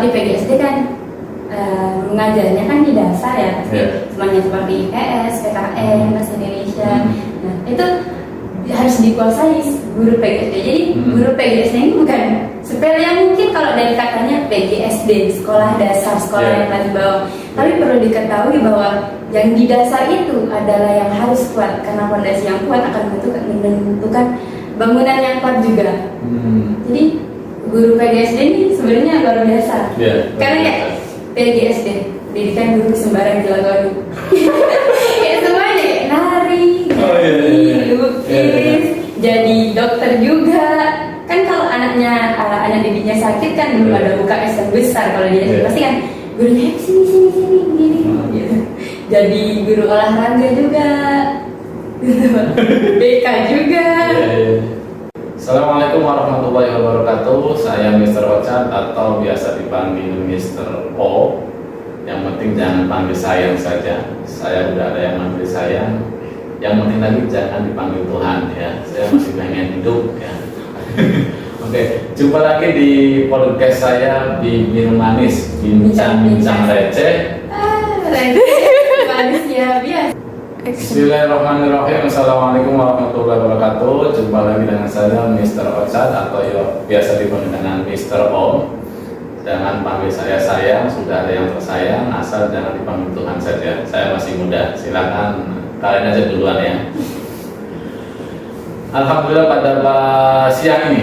di PGSD kan mengajarnya kan di dasar ya, pasti semuanya seperti IPS, PKN, Bahasa Indonesia. Nah itu harus dikuasai guru PGSD. Jadi guru PGSD ini bukan sepele yang mungkin kalau dari katanya PGSD, sekolah dasar, sekolah yang paling bawah. Tapi perlu diketahui bahwa yang di dasar itu adalah yang harus kuat, karena fondasi yang kuat akan menentukan bangunan yang kuat juga. Jadi guru PGSD ini sebenarnya luar biasa. Karena kayak PGSD, pendidikan guru sembarang dilakoni. Kayak semuanya kayak nari, lukis, jadi dokter juga. Kan kalau anak didiknya sakit kan belum ada buka SM besar, kalau dia pasti kan gurunya sini gini gitu. Jadi guru olahraga juga, BK juga. Assalamualaikum warahmatullahi wabarakatuh. Saya Mr. Ocat atau biasa dipanggil Mr. O. Yang penting jangan panggil sayang saja. Saya udah ada yang manggil sayang. Yang penting lagi jangan dipanggil Tuhan ya. Saya masih pengen hidup ya. Oke, jumpa lagi di podcast saya Bibir Manis, bincang-bincang receh. Manis ya biasa. Bismillahirrahmanirrahim. Assalamualaikum warahmatullahi wabarakatuh. Jumpa lagi dengan saya Mr. Ocat atau biasa dipanggil dengan Mr. O. Jangan panggil saya sayang, sudah ada yang tersayang, asal jangan dipanggil Tuhan saja. Saya masih muda, silakan kalian aja duluan ya. Alhamdulillah pada siang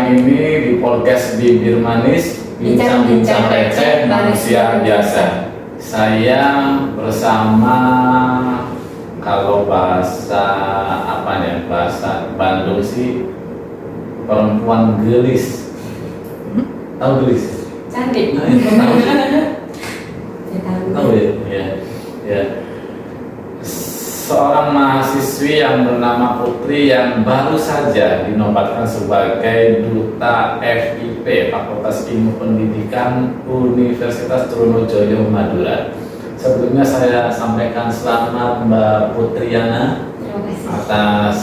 ini di podcast Bibir Manis, bincang-bincang receh manusia biasa. Saya bersama, kalau bahasa bahasa Bandung sih, perempuan gelis. Tahu gelis? Cantik. Tahu ya. Seorang mahasiswi yang bernama Putri yang baru saja dinobatkan sebagai duta FIP Fakultas Ilmu Pendidikan Universitas Trunojoyo Madura. Sebelumnya saya sampaikan selamat Mbak Putriana atas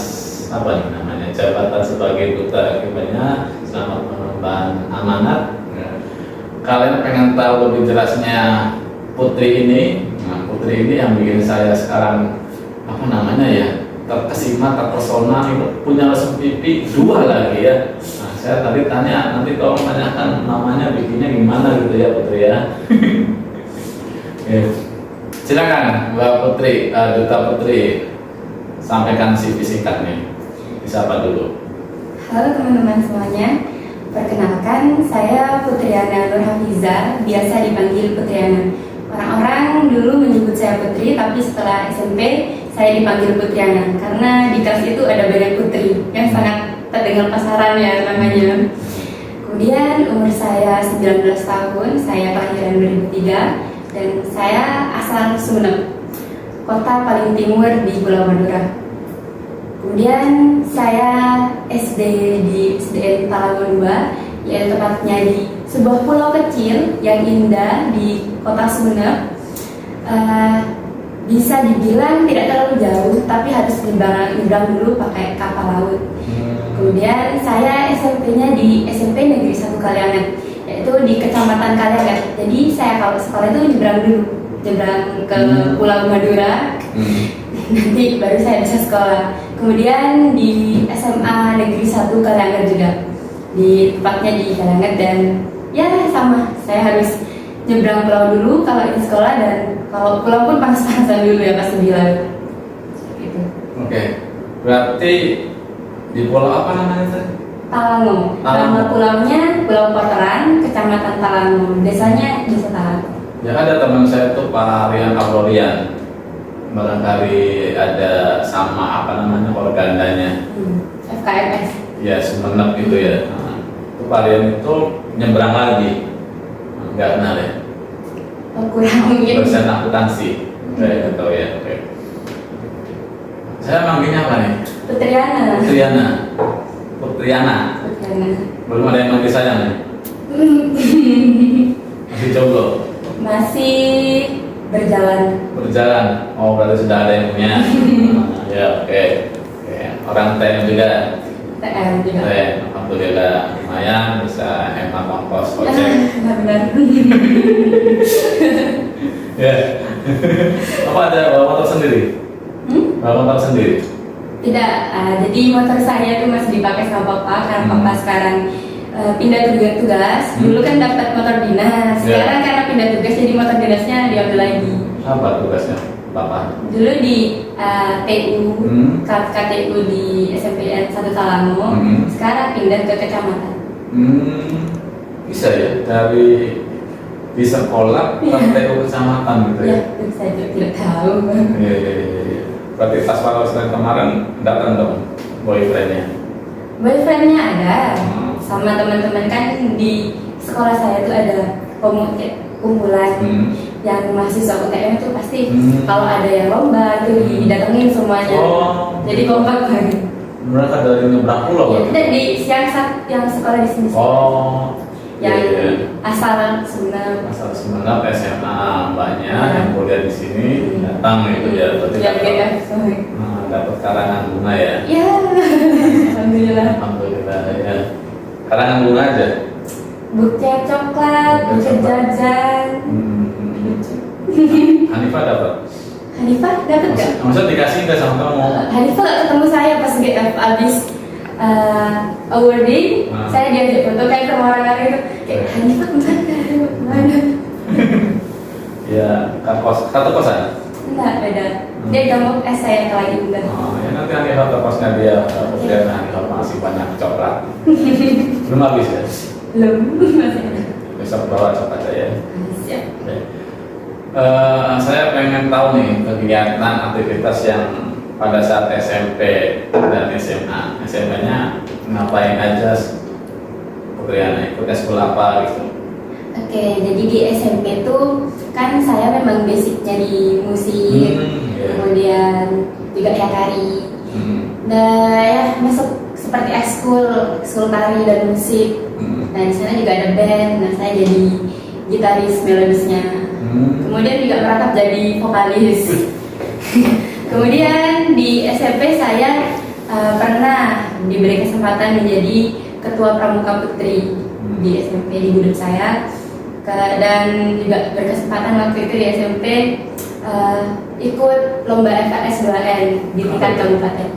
jabatan sebagai duta FIP-nya. Selamat mengemban amanat. Kalian pengen tahu lebih jelasnya Putri ini? Nah, Putri ini yang bikin saya sekarang terkesima, terpesona, punya lesung pipi 2 lagi ya. Nah, saya tadi tanya, nanti kalau tanyakan namanya bikinnya gimana gitu ya Putri ya. Silakan Mbak Putri, Duta Putri, sampaikan CV singkatnya. Disapa dulu. Halo teman-teman semuanya, perkenalkan saya Putriana Nur Hafiza, biasa dipanggil Putriana. Orang-orang dulu menyebut saya Putri, tapi setelah SMP saya dipanggil Putriana karena di kelas itu ada banyak putri yang sangat terdengar pasaran ya namanya. Kemudian umur saya 19 tahun, saya kelahiran 2003 dan saya asal Sumeneb, kota paling timur di Pulau Madura. Kemudian saya SD di SDN Talago 2, yaitu tepatnya di sebuah pulau kecil yang indah di kota Sumeneb. Bisa dibilang tidak terlalu jauh, tapi harus nyebrang dulu pakai kapal laut. Kemudian saya SMP-nya di SMP Negeri 1 Kalianget, yaitu di Kecamatan Kalianget. Jadi saya kalau sekolah itu nyebrang ke Pulau Madura, nanti baru saya bisa sekolah. Kemudian di SMA Negeri 1 Kalianget juga, di tempatnya di Kalianget, dan ya sama, saya harus nyebrang pulau dulu kalau ingin sekolah, dan kalau pulau pun panas-panasan dulu ya pas di laut gitu. Oke, berarti di pulau apa namanya tadi? Talango. Nama pulaunya Pulau Kotoran, Kecamatan Talango. Desanya Desa Talango. Ya ada teman saya tuh Pak Rian Aurorian, barangkali ada sama organdanya. FKMS. Ya Sumeneb gitu ya. Nah, itu Pak Rian itu nyebrang lagi. Enggak kenal ya? Kurang mungkin. Dosen akuntansi. Saya tahu ya. Oke. Saya manggilnya apa nih? Putriana. Belum ada yang manggil saya nih. Masih jomblo. Masih berjalan. Oh berarti sudah ada yang punya. Ya oke. Orang TM juga. TM juga. Alhamdulillah. lumayan bisa hemat ongkos ojek. Benar-benar. Ya. Apa ada bawa motor sendiri? Bawa motor sendiri? Tidak, jadi motor saya tuh masih dipakai sama papa karena papa sekarang pindah tugas. Dulu kan dapat motor dinas, sekarang karena pindah tugas jadi motor dinasnya diambil lagi. Apa tugasnya Bapak? Dulu di TU, KTU di SMPN 1 Talango, sekarang pindah ke kecamatan. Bisa ya dari di sekolah ke TU kecamatan gitu ya? Ya, saya juga tidak tahu. Iya. Berarti pas Valentine kemarin datang dong boyfriendnya? Boyfriendnya ada, sama teman-teman kan di sekolah saya tuh ada kumpulan yang mahasiswa UTM tuh pasti kalau ada yang lomba tuh didatengin semuanya. Jadi kompak banget. Mereka dari nyebrang pulau Ya, kan? kita di yang sekolah di sini. Yang asal Sumeneb. Asal Sumeneb SMA banyak yang kuliah di sini datang itu ya. Berarti dapat karangan bunga ya? Ya, alhamdulillah. Alhamdulillah ya. Karangan bunga aja. Buket coklat, buket jajan. Hanifah dapat? Hanifah dapat gak? Maksudnya dikasih nggak sama kamu? Hanifah gak ketemu saya pas abis awarding. Saya diajak foto kayak sama orang-orang itu. Kayak Hanifah kemana? Ya, satu kosan? Enggak, beda. Dia udah mau saya lagi udah. Ya nanti Hanifah ke kosnya dia. Kemudian Hanifah masih banyak coklat. Belum habis ya? Belum, masih ada. Besok bawa coklat aja ya. Siap. Saya pengen tahu nih kegiatan aktivitas yang pada saat SMP dan SMA. SMP-nya ngapain aja? Putriana ikut eskul apa gitu? Oke, jadi di SMP tuh kan saya memang basicnya di musik, kemudian juga ya tari. Nah ya masuk seperti ekskul tari dan musik. Nah di sana juga ada band. Nah saya jadi gitaris melodisnya. Kemudian juga merangkap jadi vokalis. Kemudian di SMP saya pernah diberi kesempatan menjadi ketua pramuka putri di SMP di gudang saya. Dan juga berkesempatan waktu itu di SMP ikut lomba FAS 2N di tingkat kabupaten,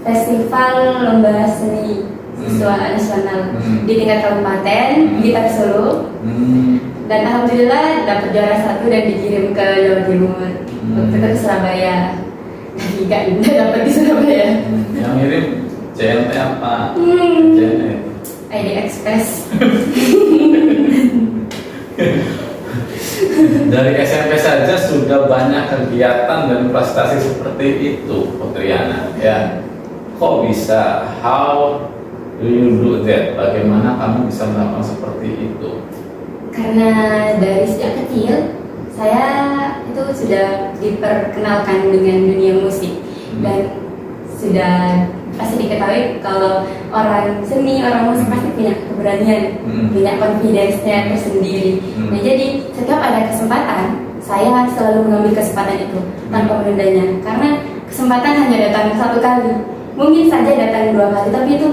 festival lomba seni siswa nasional di tingkat kabupaten gitar solo. Dan alhamdulillah dapat juara 1 dan dikirim ke Jawa Timur. Waktu itu ke Surabaya. Tapi nggak dapat di Surabaya. Yang ngirim JNT apa? JNT ID Express. Dari SMP saja sudah banyak kegiatan dan prestasi seperti itu, Putriana. Ya, kok bisa? How do you do that? Bagaimana kamu bisa melakukan seperti itu? Karena dari sejak kecil saya itu sudah diperkenalkan dengan dunia musik dan sudah pasti diketahui kalau orang seni, orang musik pasti punya keberanian, punya confidence-nya tersendiri. Nah jadi setiap ada kesempatan saya selalu mengambil kesempatan itu tanpa menundanya, karena kesempatan hanya datang satu kali, mungkin saja datang 2 kali, tapi itu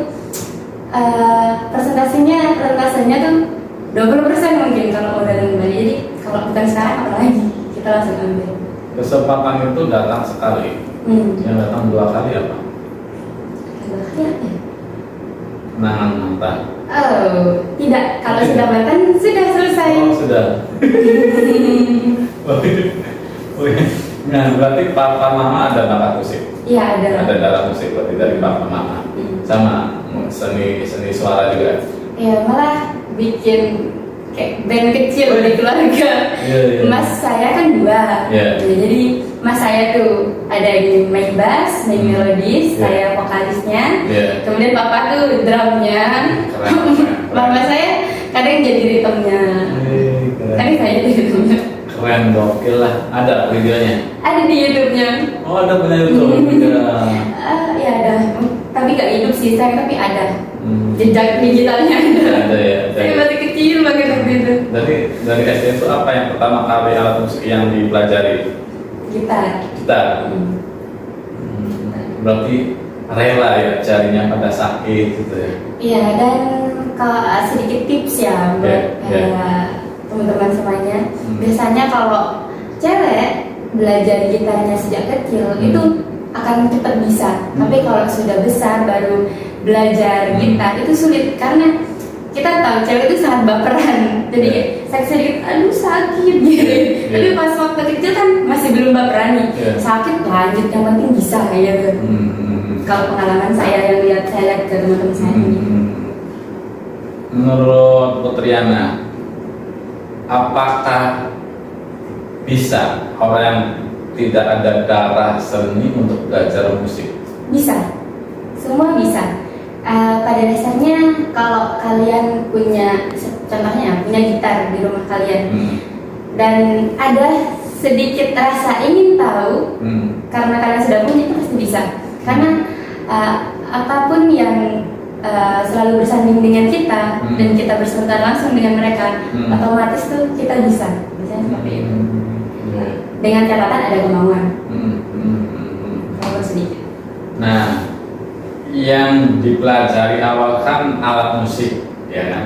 persentasenya tuh 20% mungkin kalau udah kembali. Jadi kalau bukan sekarang apalagi kita langsung ambil. Kesempatan itu datang sekali. Yang datang 2 kali apa? 2 kali apa ya? Kenangan mantan. Oh, tidak. Kalau sudah mantan sudah selesai. Oh, sudah. Nah, berarti papa mama ada bakat musik. Iya, ada. Ada darah musik berarti dari papa mama. Sama seni suara juga. Ya malah bikin kayak band kecil di keluarga. Mas saya kan 2. Jadi mas saya tuh ada yang main bass, main melodis, saya vokalisnya. Kemudian papa tuh drumnya. Mama saya kadang jadi ritmenya. Kadang saya jadi ritmenya. Keren, gokil lah. Ada videonya? Ada di YouTube-nya. Oh, ada punya YouTube juga. Ya ada. Tapi gak hidup sih saya, tapi ada. Jejak digitalnya ada. Ya. Saya masih kecil banget waktu itu. Dari SD itu apa yang pertama kali alat musik yang dipelajari? Gitar. Berarti rela ya carinya pada sakit gitu ya? Iya, dan kalau sedikit tips ya buat teman-teman semuanya. Biasanya kalau cewek belajar gitarnya sejak kecil itu akan cepat bisa. Tapi kalau sudah besar baru belajar gitar itu sulit karena kita tahu cewek itu sangat baperan. Jadi sedikit aduh sakit gitu. Tapi pas waktu kecil kan masih belum baperan nih. Sakit lanjut, yang penting bisa gitu. Kalau pengalaman saya yang saya lihat ke teman-teman saya ini. Menurut Putriana, apakah bisa orang yang tidak ada darah seni untuk belajar musik? Bisa, semua bisa. Pada dasarnya kalau kalian punya, contohnya punya gitar di rumah kalian dan ada sedikit rasa ingin tahu karena kalian sudah punya, itu pasti bisa. Karena apapun yang selalu bersanding dengan kita dan kita bersentuhan langsung dengan mereka, otomatis tuh kita bisa. Biasanya seperti itu. Dengan catatan ada kemauan. Kalau sedikit. Nah, yang dipelajari awal kan alat musik, ya kan?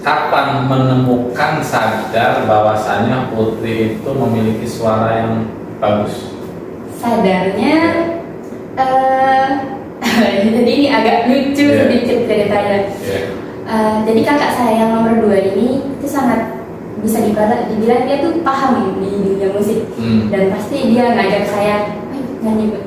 Kapan menemukan sadar bahwasannya Putri itu memiliki suara yang bagus? Sadarnya, jadi ini agak lucu sedikit ceritanya. Jadi kakak saya yang nomor 2 ini itu sangat bisa dibilang dia tuh paham di dunia musik dan pasti dia ngajak saya nyanyi.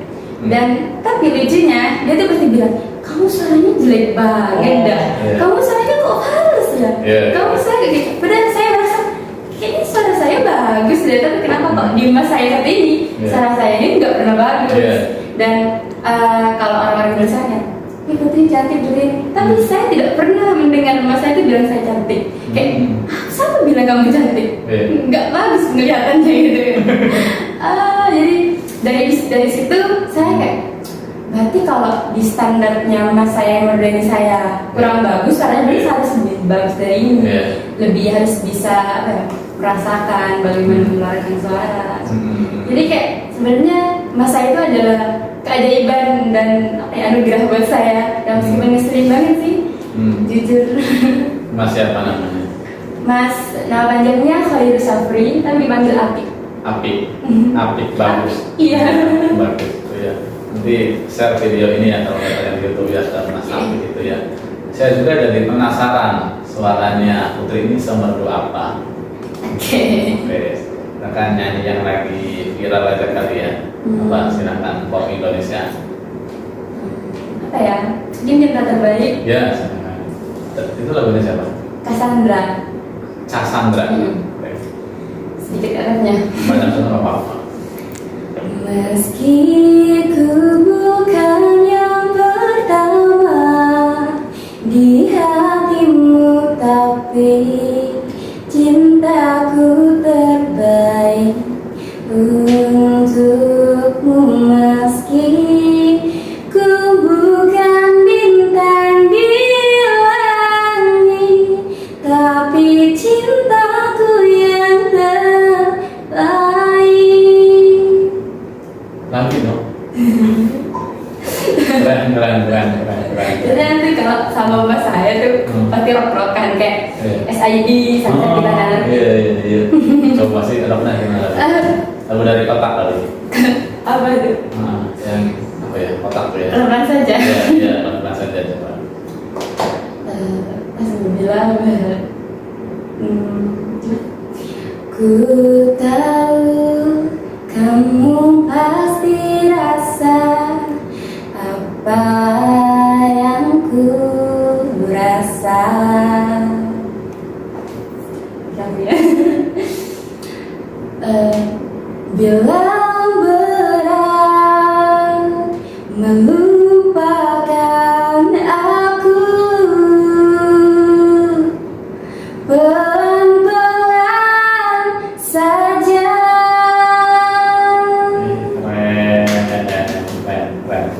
Dan tapi lucunya dia tuh pasti bilang, kamu suaranya jelek banget dah, kamu suaranya kok halus ya, kamu suaranya gitu. Padahal saya rasa kayaknya suara saya bagus deh, tapi kenapa kok di mas saya saat ini suara saya ini nggak pernah bagus. Dan kalau orang-orang bilang saya, Putri cantik Putri, tapi saya tidak pernah mendengar mas saya itu bilang saya cantik. Kayak siapa bilang kamu cantik? Nggak bagus penglihatannya gitu. Jadi dari situ saya kayak, berarti kalau di standarnya mas saya yang berdua ini saya kurang bagus, karena dia harus lebih bagus dari ini, lebih harus bisa merasakan bagaimana mengeluarkan suara. Jadi kayak sebenarnya mas saya itu adalah keajaiban dan anugerah buat saya. Dan meskipun ngeselin banget sih, jujur. Mas siapa namanya? Mas, nama panjangnya Khalil Safri, tapi dipanggil Apik. Apik bagus. Iya. Bagus itu ya. Nanti share video ini ya kalau kalian YouTube ya, dan Mas Apik itu ya. Saya juga jadi penasaran suaranya Putri ini semerdu apa. Oke. Akan nyanyi yang lagi viral aja kali ya. Apa silakan pop Indonesia. Apa ya? Mungkin yang terbaik. Ya, silakan. Itu lagunya siapa? Cassandra. Sedikit arahnya. Banyak sama apa? Meski ku bukan yang pertama di hatimu, tapi cintaku terbaik untukmu. Meski ku bukan bintang di langit, tapi cintaku yang terbaik. Lagi dong. Keren. Jadi nanti kalau sama mas saya tuh pasti rock-rockan kayak SID sampai di mana. Iya. Coba sih rocknya gimana? Lagu dari kotak kali. Apa itu? Yang apa ya? Kotak tuh ya. Lepas saja. Iya, lepas saja coba. Langsung bilang, ku tahu kamu pasti rasa apa yang ku rasa. Bila berat melupakan aku, pelan-pelan saja.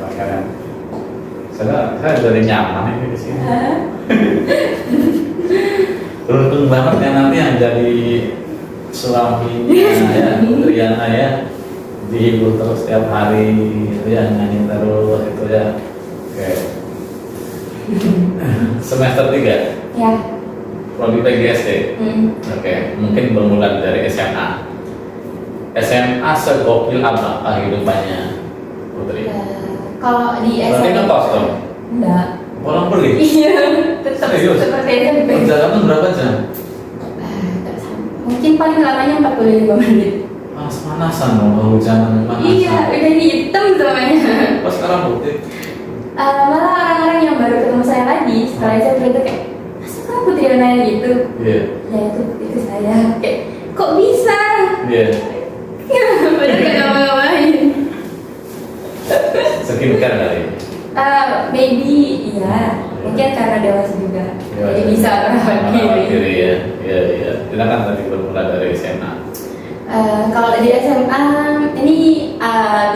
Keren. Saya jadi nyaman ini di sini. Beruntung banget ya nanti yang jadi suaminya ya, Putriana ya, dihibur terus setiap hari itu ya, nyanyi terus itu ya. Oke. Semester 3, Ya. prodi PGSD. Oke, mungkin bermula dari SMA. SMA segokil apa kehidupannya Putri? Kalau di Berarti SMA ngekos dong? enggak. Pulang pergi? Iya, tetap Serius? seperti SMP. Perjalanan berapa jam? Nggak sama. Mungkin paling lamanya 45 menit. Panas-panasan dong, kehujanan panasan. Iya, udah hitam semuanya. Pas sekarang Putri? Malah orang-orang yang baru ketemu saya lagi setelah SMP itu kayak, masa kamu Putri nanya gitu? Iya. Ya itu saya. Kayak, kok bisa? Iya. Padahal gak ngapa-ngapain. Skincare kali. Maybe iya, mungkin karena dewasa juga. Dewasa. Jadi bisa merawat Merawat diri. diri ya. Iya, iya. Kita kan tadi bermula dari SMA. Kalau di SMA ini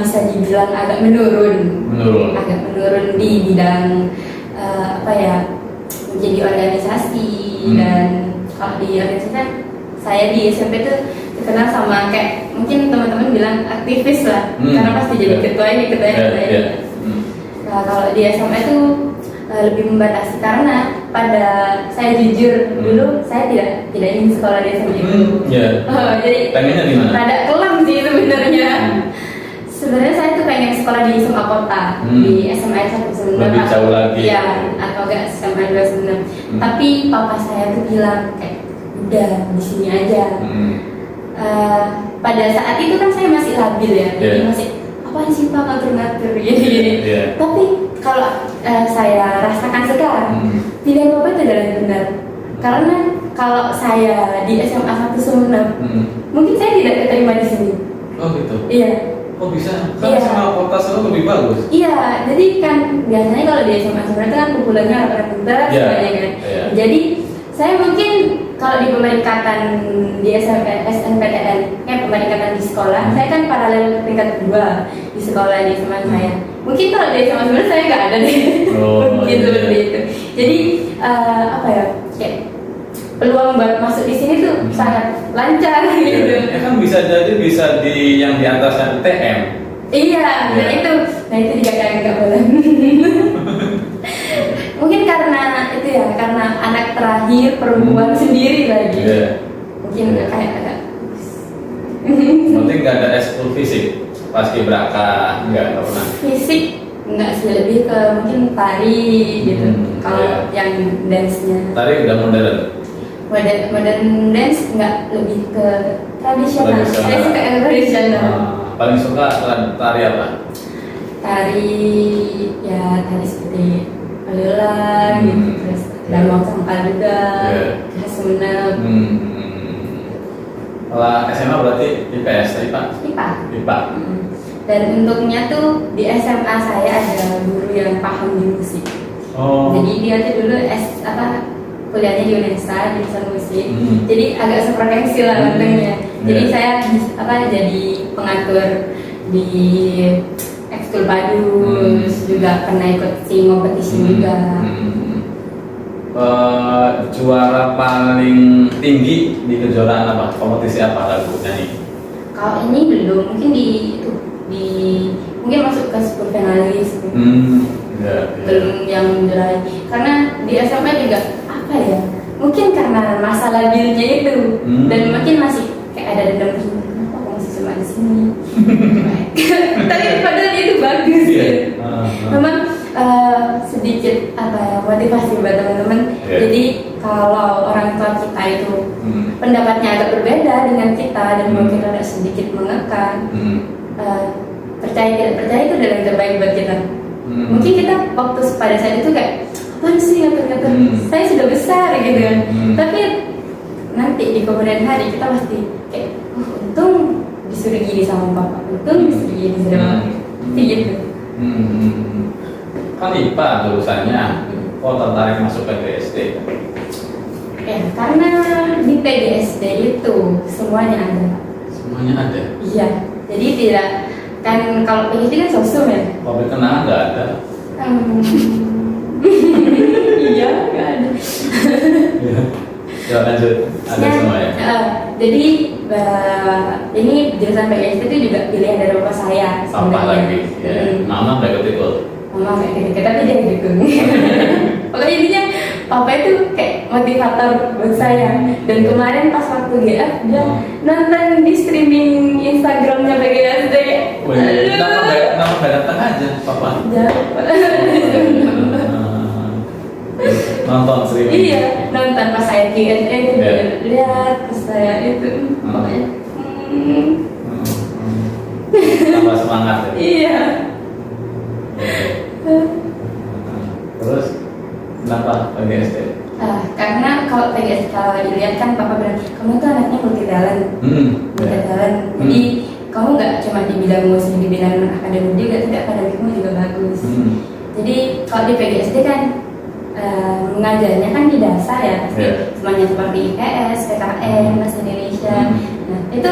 bisa dibilang agak menurun. Agak menurun di bidang apa ya, menjadi organisasi. Dan kalau di organisasi kan saya di SMP tuh terkenal sama kayak mungkin teman-teman bilang aktivis lah, karena pasti jadi ketua ini. Nah, kalau di SMA itu lebih membatasi karena pada saya jujur dulu saya tidak ingin sekolah di SMA itu. Jadi pengennya di mana? rada kelam sih sebenarnya. Sebenarnya saya tuh pengen sekolah di SMA kota, di SMA 196. Lebih jauh lagi. Iya, atau enggak SMA 296. Tapi papa saya tuh bilang kayak udah di sini aja. Pada saat itu kan saya masih labil ya, jadi masih apaan sih pak ngatur-ngatur gini. Tapi kalau saya rasakan sekarang, pilihan bapak itu adalah yang benar. Karena kalau saya di SMA 196, mungkin saya tidak keterima di sini. Oh gitu. Iya. Oh bisa. Karena SMA kota selalu lebih bagus. Iya, jadi kan biasanya kalau di SMA sebenarnya kan kumpulannya orang pintar semuanya kan. Jadi saya mungkin kalau di pemeringkatan di SNPTN, kayak pemeringkatan di sekolah, saya kan paralel tingkat 2 di sekolah di SMA saya. Mungkin kalau di SMA sebenarnya saya nggak ada deh. Mungkin seperti itu. Jadi apa ya, kayak peluang buat masuk di sini tuh sangat lancar gitu. Ya kan bisa jadi bisa di yang di atasnya TM. Iya, nah itu juga yang nggak boleh. Mungkin karena itu ya, karena anak terakhir perempuan sendiri lagi. Mungkin kayak agak. Berarti nggak ada ekskul fisik paski braka, nggak pernah. Fisik nggak sih, lebih ke mungkin tari gitu. Kalau yang dance-nya. Tari udah modern. Modern dance nggak, lebih ke tradisional. Saya suka yang tradisional. Paling suka tari apa? Tari Seperti Alula gitu, terus Damang Sangkal juga, Kesunap. Kalau SMA berarti IPS tadi Pak? IPA. Dan untungnya tuh di SMA saya ada guru yang paham di musik. Jadi dia tuh dulu kuliahnya di UNESA, jurusan musik. Jadi agak sefrekuensi lah untungnya. Jadi saya jadi pengatur di ekskul padus, juga pernah ikut kompetisi juga. Juara paling tinggi di kejuaraan apa? Kompetisi apa lagu nyanyi? Kalau ini belum, mungkin mungkin masuk ke 10 finalis. Belum yang menjuarai. Karena di SMA juga apa ya? Mungkin karena masa labilnya itu, dan mungkin masih kayak ada dendam. Kenapa aku masih cuma di sini? Tapi padahal itu bagus. Memang sedikit motivasi buat teman-teman. Jadi kalau orang tua kita itu pendapatnya agak berbeda dengan kita dan mungkin ada sedikit mengekang, percaya tidak percaya itu adalah yang terbaik buat kita. Mungkin kita waktu pada saat itu kayak apaan sih ngatur-ngatur, saya sudah besar gitu kan. Tapi nanti di kemudian hari kita pasti kayak untung disuruh gini sama papa, untung disuruh gini sama mama, gitu. Kan IPA jurusannya, kok tertarik masuk PGSD? Ya, karena di PGSD itu semuanya ada. Semuanya ada? Iya, jadi tidak kan, kalau PGSD kan sosum ya. Pabrik kenangan nggak ada? Iya, nggak ada. Ya lanjut, ada semua ya? Jadi ini jurusan PGSD itu juga pilihan dari bapak saya. Sampah lagi, ya. Mama nggak ikut-ikut? mama kayak gitu, tapi dia dukung. Pokoknya intinya papa itu kayak motivator buat saya. Dan kemarin pas waktu GF dia nonton di streaming Instagramnya PGSD. Nama nggak datang aja papa. Nonton streaming. Iya, nonton pas saya Q&A itu lihat pas saya itu pokoknya. Tambah semangat ya. Iya. Terus kenapa PGSD? Karena kalau PGSD kalau dilihat kan papa bilang kamu tuh anaknya multi talent. Jadi kamu nggak cuma di bidang musik, di bidang akademik juga, tapi akademikmu juga bagus. Jadi kalau di PGSD kan mengajarnya kan di dasar ya, pasti semuanya seperti IPS, PKN, Bahasa Indonesia. Nah itu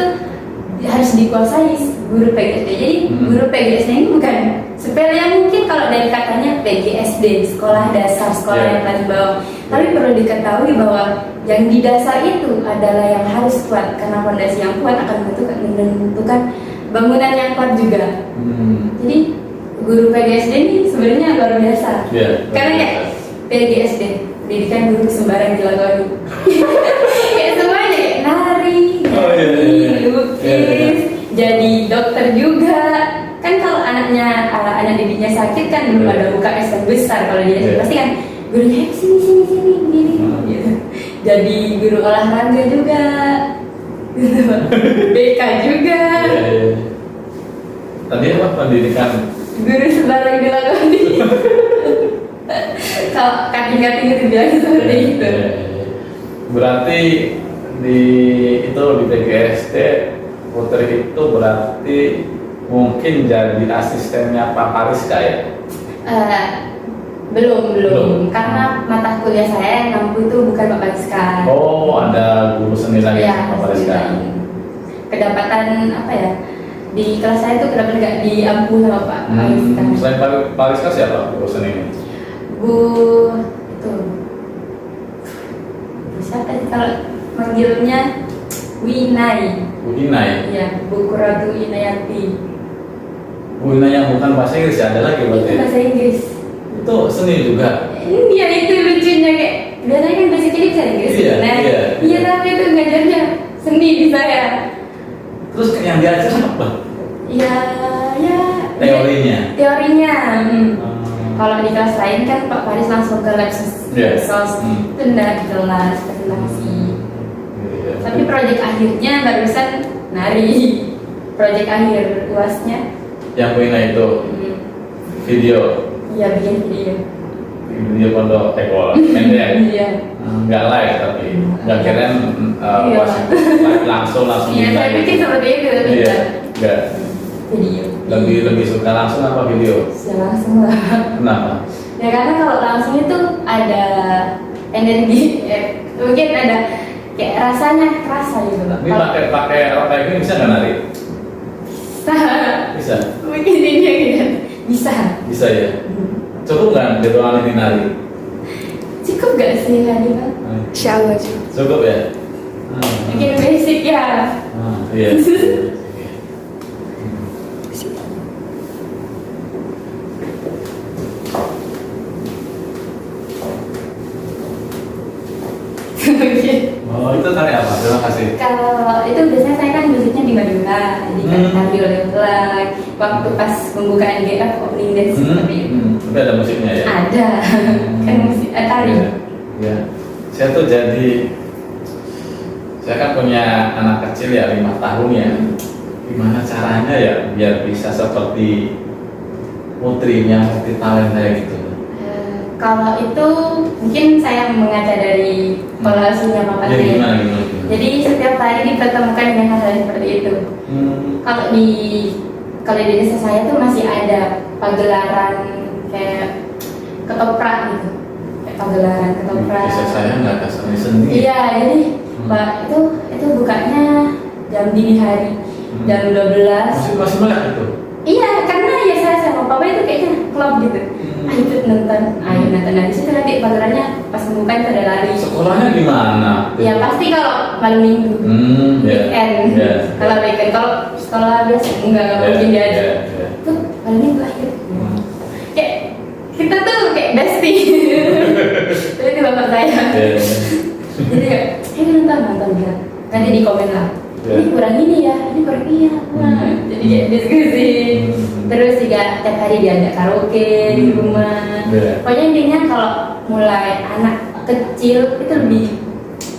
harus dikuasai guru PGSD. Jadi guru PGSD ini bukan sepele yang mungkin kalau dari katanya PGSD, sekolah dasar, sekolah yang paling bawah. Tapi perlu diketahui bahwa yang di dasar itu adalah yang harus kuat, karena fondasi yang kuat akan menentukan bangunan yang kuat juga. Jadi guru PGSD ini sebenarnya luar biasa. Karena kayak PGSD, pendidikan guru sembarang dilakoni. Kayak semuanya kayak nari, lukis, jadi dokter juga. Kan kalau anak didiknya sakit kan belum ada buka SM besar kalau dia pasti kan gurunya sini gini gitu. Jadi guru olahraga juga, gitu. BK juga. Tadi apa pendidikan? Guru sembarang dilakoni. Kalau kating-kating itu bilang seperti itu. Berarti di PGSD Putri itu berarti mungkin jadi asistennya Pak Pariska ya? Belum, karena mata kuliah saya yang nampu itu bukan Pak Pariska. Oh, ada guru seni lagi ya, Pak Pariska. Kedapatan apa ya? Di kelas saya itu kedapatan nggak diampu sama Pak Pariska. Selain Pak Pariska siapa guru seni ini? Bu itu siapa sih kalau manggilnya Winai? Bu Inai. Iya, Bu Kuratu Inayati. Bu Inai yang bukan bahasa Inggris ya, ada lagi Itu berarti. bahasa Inggris. Itu seni juga. Iya itu lucunya kayak biasanya kan bahasa Inggris bahasa Inggris. Iya tapi itu ngajarnya seni di saya. Terus yang diajar apa? Ya Teorinya. Kalau di kelas lain kan Pak Faris langsung ke lab sos, itu enggak di kelas presentasi. Tapi proyek akhirnya barusan nari, proyek akhir luasnya. Yang punya itu video. Iya bikin Video pondok tekol, pendek. Iya. Nggak live tapi nggak keren live langsung Iya saya pikir seperti itu. Iya, nggak. Video. Lebih suka langsung apa video? Ya langsung lah. Kenapa? Ya karena kalau langsung itu ada energi, mungkin ada kayak rasanya kerasa gitu loh. Ini pakai rok kayak gini bisa nggak nari? Bisa. Mungkin ini gitu. Bisa Ya. Cukup nggak di ruangan ini nari? Cukup gak sih Hadi Pak? Insyaallah cukup ya. Mungkin basic ya. Iya. Oh itu tari apa? Terima kasih. Kalau itu biasanya saya kan musiknya di Madura, jadi kan tari oleh flag. Waktu pas pembukaan GF opening dance seperti itu. Tapi ada musiknya ya? Ada, kan musik tari. Ya. Saya tuh saya kan punya anak kecil ya 5 tahun ya. Gimana caranya ya biar bisa seperti Putri yang multi talent kayak gitu? Kalau itu mungkin saya mengajar dari pola asuhnya Pak Patri. Gimana? Jadi setiap hari dipertemukan dengan hal-hal seperti itu. Kalau di desa saya tuh masih ada pagelaran kayak ketoprak gitu. Kayak pagelaran ketoprak. Desa saya nggak ada seni. Iya, jadi Pak itu bukanya jam dini hari, jam 12. Masih melek itu? Iya, karena ya saya sama papa itu kayaknya klub gitu. Ayo nonton. Nah di situ nanti pagelarannya pas pembukaan pada lari. Sekolahnya di mana? Ya pasti kalau malam minggu, weekend. Kalau weekend, kalau sekolah biasa enggak mungkin diajak. Tuh malam minggu akhir. Kayak sih. Terus juga tiap hari diajak karaoke di rumah. Pokoknya intinya kalau mulai anak kecil itu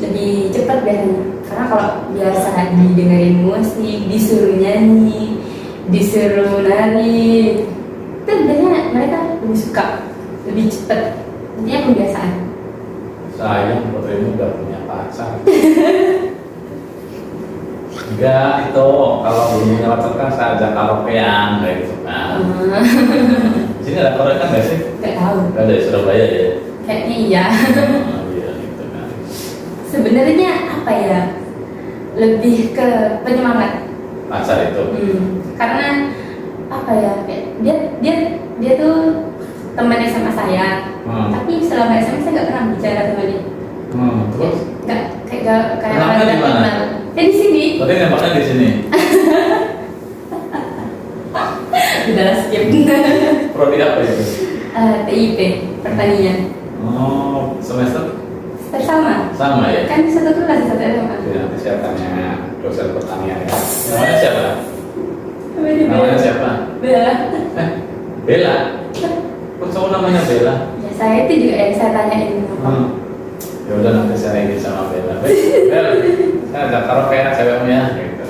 lebih cepat biasanya. Karena kalau biasa didengerin musik, disuruh nyanyi, disuruh nari, itu biasanya mereka lebih suka, lebih cepat. Intinya kebiasaan. Sayang putri ini udah punya pacar. Enggak, itu kalau belum punya pacar kan saya ajak karaokean kayak gitu kan. Di sini ada karaoke kan nggak sih? Gak tahu. Nggak ada di Surabaya ya? Kayaknya iya. Iya gitu kan. Sebenarnya apa ya? Lebih ke penyemangat. Pacar itu. Karena apa ya? Dia tuh teman SMA saya. Tapi selama SMA saya nggak pernah bicara sama dia. Terus? Nggak kayak Kenapa orang di mana? kenal. Di sini. Berarti nembaknya di sini. Udah skip. Prodi apa itu? TIP pertanian. Oh, semester Sama. sama ya? Kan satu kelas satu SMA. Jadi nanti saya tanya dosen pertanian ya. Namanya siapa? Namanya siapa? Bella. Bella. Kok cowok namanya Bella? Ya saya itu juga yang saya tanyain. Ya udah nanti saya ini sama Bella. Bella, saya ada karaoke cewekmu ya, gitu.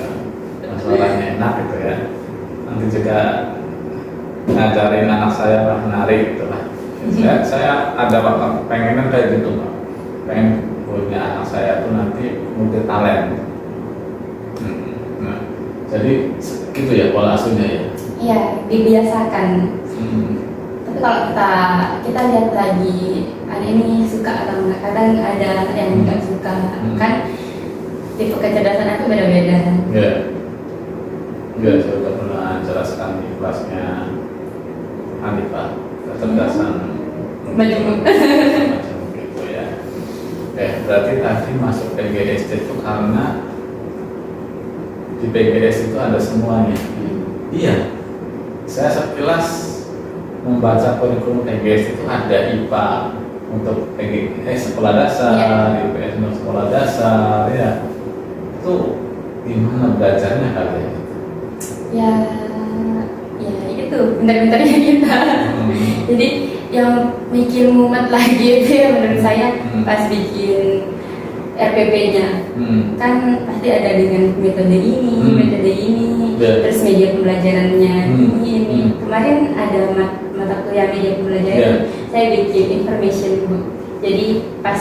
Suaranya enak gitu ya. Nanti juga ngajarin anak saya menari gitu lah. Saya ada waktu pengen kayak gitu Pak. Pengen punya anak saya tuh nanti multi talent. Nah, jadi gitu ya pola asuhnya ya. Iya, dibiasakan. Tapi kalau kita lihat lagi anak ini suka atau enggak, kadang ada yang enggak suka. Kan tipe kecerdasan itu beda-beda. Iya. Iya, saya udah pernah jelaskan di kelasnya Hanifah kecerdasan Majemuk. macam gitu ya. Berarti tadi masuk PGSD itu karena di PGS itu ada semuanya. Iya, saya sekilas membaca kurikulum PGS itu ada IPA untuk sekolah dasar, IPS untuk sekolah dasar, ya. Itu gimana belajarnya kalian? Ya itu benar-benarnya kita. Jadi yang bikin mumet lagi itu ya menurut saya pas bikin RPP-nya. Kan pasti ada dengan metode ini, terus media pembelajarannya ini. Kemarin ada mata kuliah media pembelajaran, saya bikin information book. Jadi pas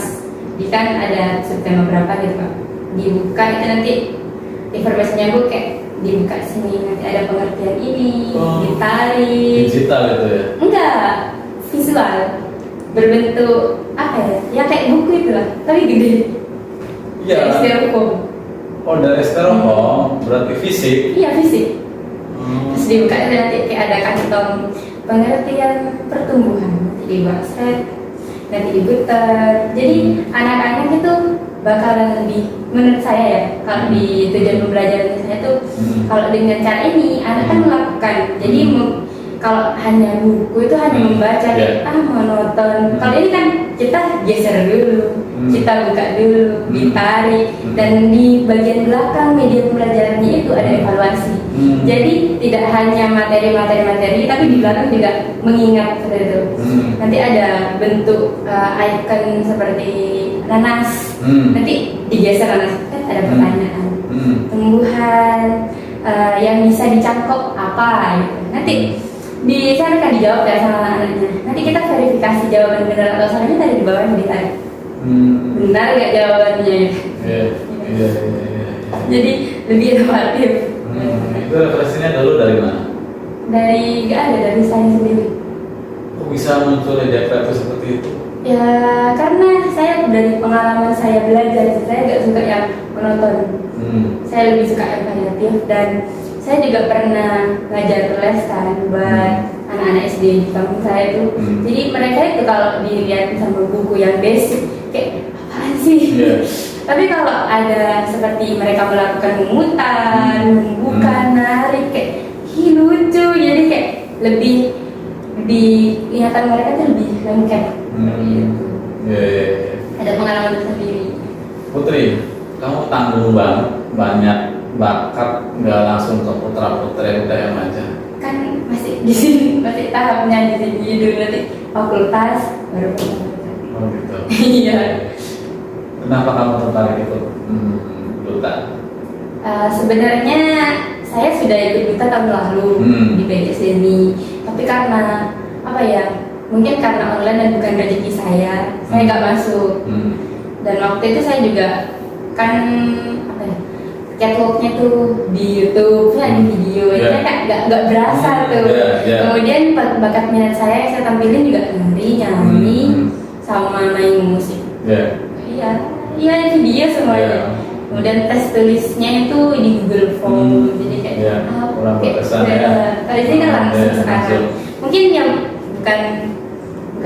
kan ada subtema berapa gitu Pak, dibuka itu nanti informasinya bu kayak dibuka sini, nanti ada pengertian ini, ditarik. Digital itu ya? Enggak, visual, berbentuk apa ya? Ya kayak buku itu lah, tapi gede. Iya. Dari styrofoam. Oh dari styrofoam, berarti fisik? Iya fisik. Terus dibuka itu nanti kayak ada kantong pengertian pertumbuhan, nanti dibuat set, nanti diputar. Jadi anak-anak itu bakalan lebih, menurut saya ya, kalau di tujuan pembelajaran saya tuh kalau dengan cara ini anak kan melakukan. Jadi kalau hanya buku itu hanya membaca monoton. Kalau ini kan kita geser dulu, kita buka dulu, ditarik, dan di bagian belakang media pembelajarannya itu ada evaluasi. Jadi tidak hanya materi, tapi di belakang juga mengingat seperti itu. Nanti ada bentuk icon seperti nanas. Nanti digeser nanas, kan ada pertanyaan. Tumbuhan yang bisa dicangkok apa gitu. Nanti di sana kan dijawab ya sama anak-anaknya. Nanti kita verifikasi jawaban benar atau salahnya tadi di bawah ditarik. Benar nggak jawabannya? Iya. Jadi lebih inovatif. Itu referensinya dulu dari mana? Dari saya sendiri. Kok bisa muncul ide kreatif seperti itu? Ya karena saya dari pengalaman saya belajar, saya nggak suka yang monoton. Saya lebih suka yang variatif, dan saya juga pernah ngajar les kan buat anak-anak SD di kampung saya itu. Jadi mereka itu kalau dilihat sama buku yang basic kayak apaan sih? Tapi kalau ada seperti mereka melakukan memutar, membuka, narik kayak lucu, jadi kayak lebih di ingatan mereka tuh lebih lengkap. Ada pengalaman tersendiri. Putri, kamu tanggung banget, banyak bakat nggak langsung ke putra-putri UTM aja? Kan masih di sini, masih tahapnya di sini dulu, nanti fakultas baru putra-putri. Oh gitu. Iya. Kenapa kamu tertarik ikut duta? Sebenarnya saya sudah ikut duta tahun lalu di PGS ini, tapi karena apa ya? Mungkin karena online dan bukan rezeki saya nggak masuk. Dan waktu itu saya juga kan apa ya? Catwalknya tuh di YouTube, di video, itu kan nggak berasa tuh. Kemudian bakat minat saya tampilin juga nyanyi, sama main musik. Iya video semuanya. Kemudian tes tulisnya itu di Google Form, jadi kayak kurang berkesan ya. Kalau di sini kan langsung sekarang. Mungkin yang bukan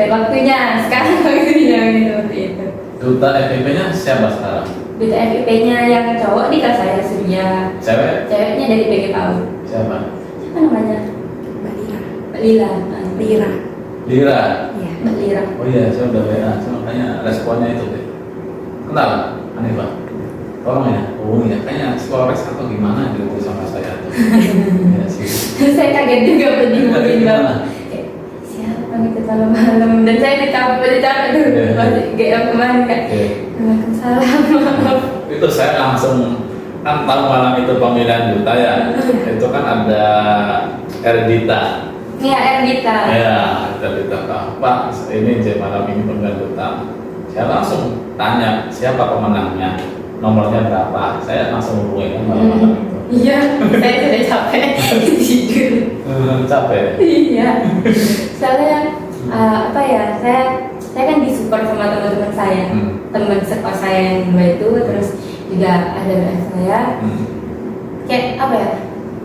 waktunya sekarang waktunya seperti itu. Duta FIP-nya siapa sekarang? Duta FIP-nya yang cowok di kelas saya Surya. Ceweknya dari PG PAUD. Siapa namanya? Mbak Lila. Lira. Iya, Mbak Lira. Oh iya, saya udah WA, makanya responnya itu deh. Kenal, Hanifah? Tolong ya, hubungi ya. Kayaknya Flores atau gimana gitu sama saya tuh. Ya, sih. Saya kaget juga penting banget. Siapa nih kalau malam, dan saya dicapek tuh masih GM kemarin kan. Waalaikumsalam. Itu saya langsung kan tahu malam itu pemilihan duta ya. Itu kan ada Erdita. Iya, Erdita. Ya, Erdita Pak, ini malam ini pemilihan duta. Saya langsung tanya siapa pemenangnya, nomornya berapa. Saya langsung hubungi kan malam-malam itu. Iya, saya sudah capek tidur. Capek. Iya. Soalnya apa ya? Saya kan disupport sama teman-teman saya, teman sekos saya yang dua itu, terus juga ada saya. Kayak apa ya?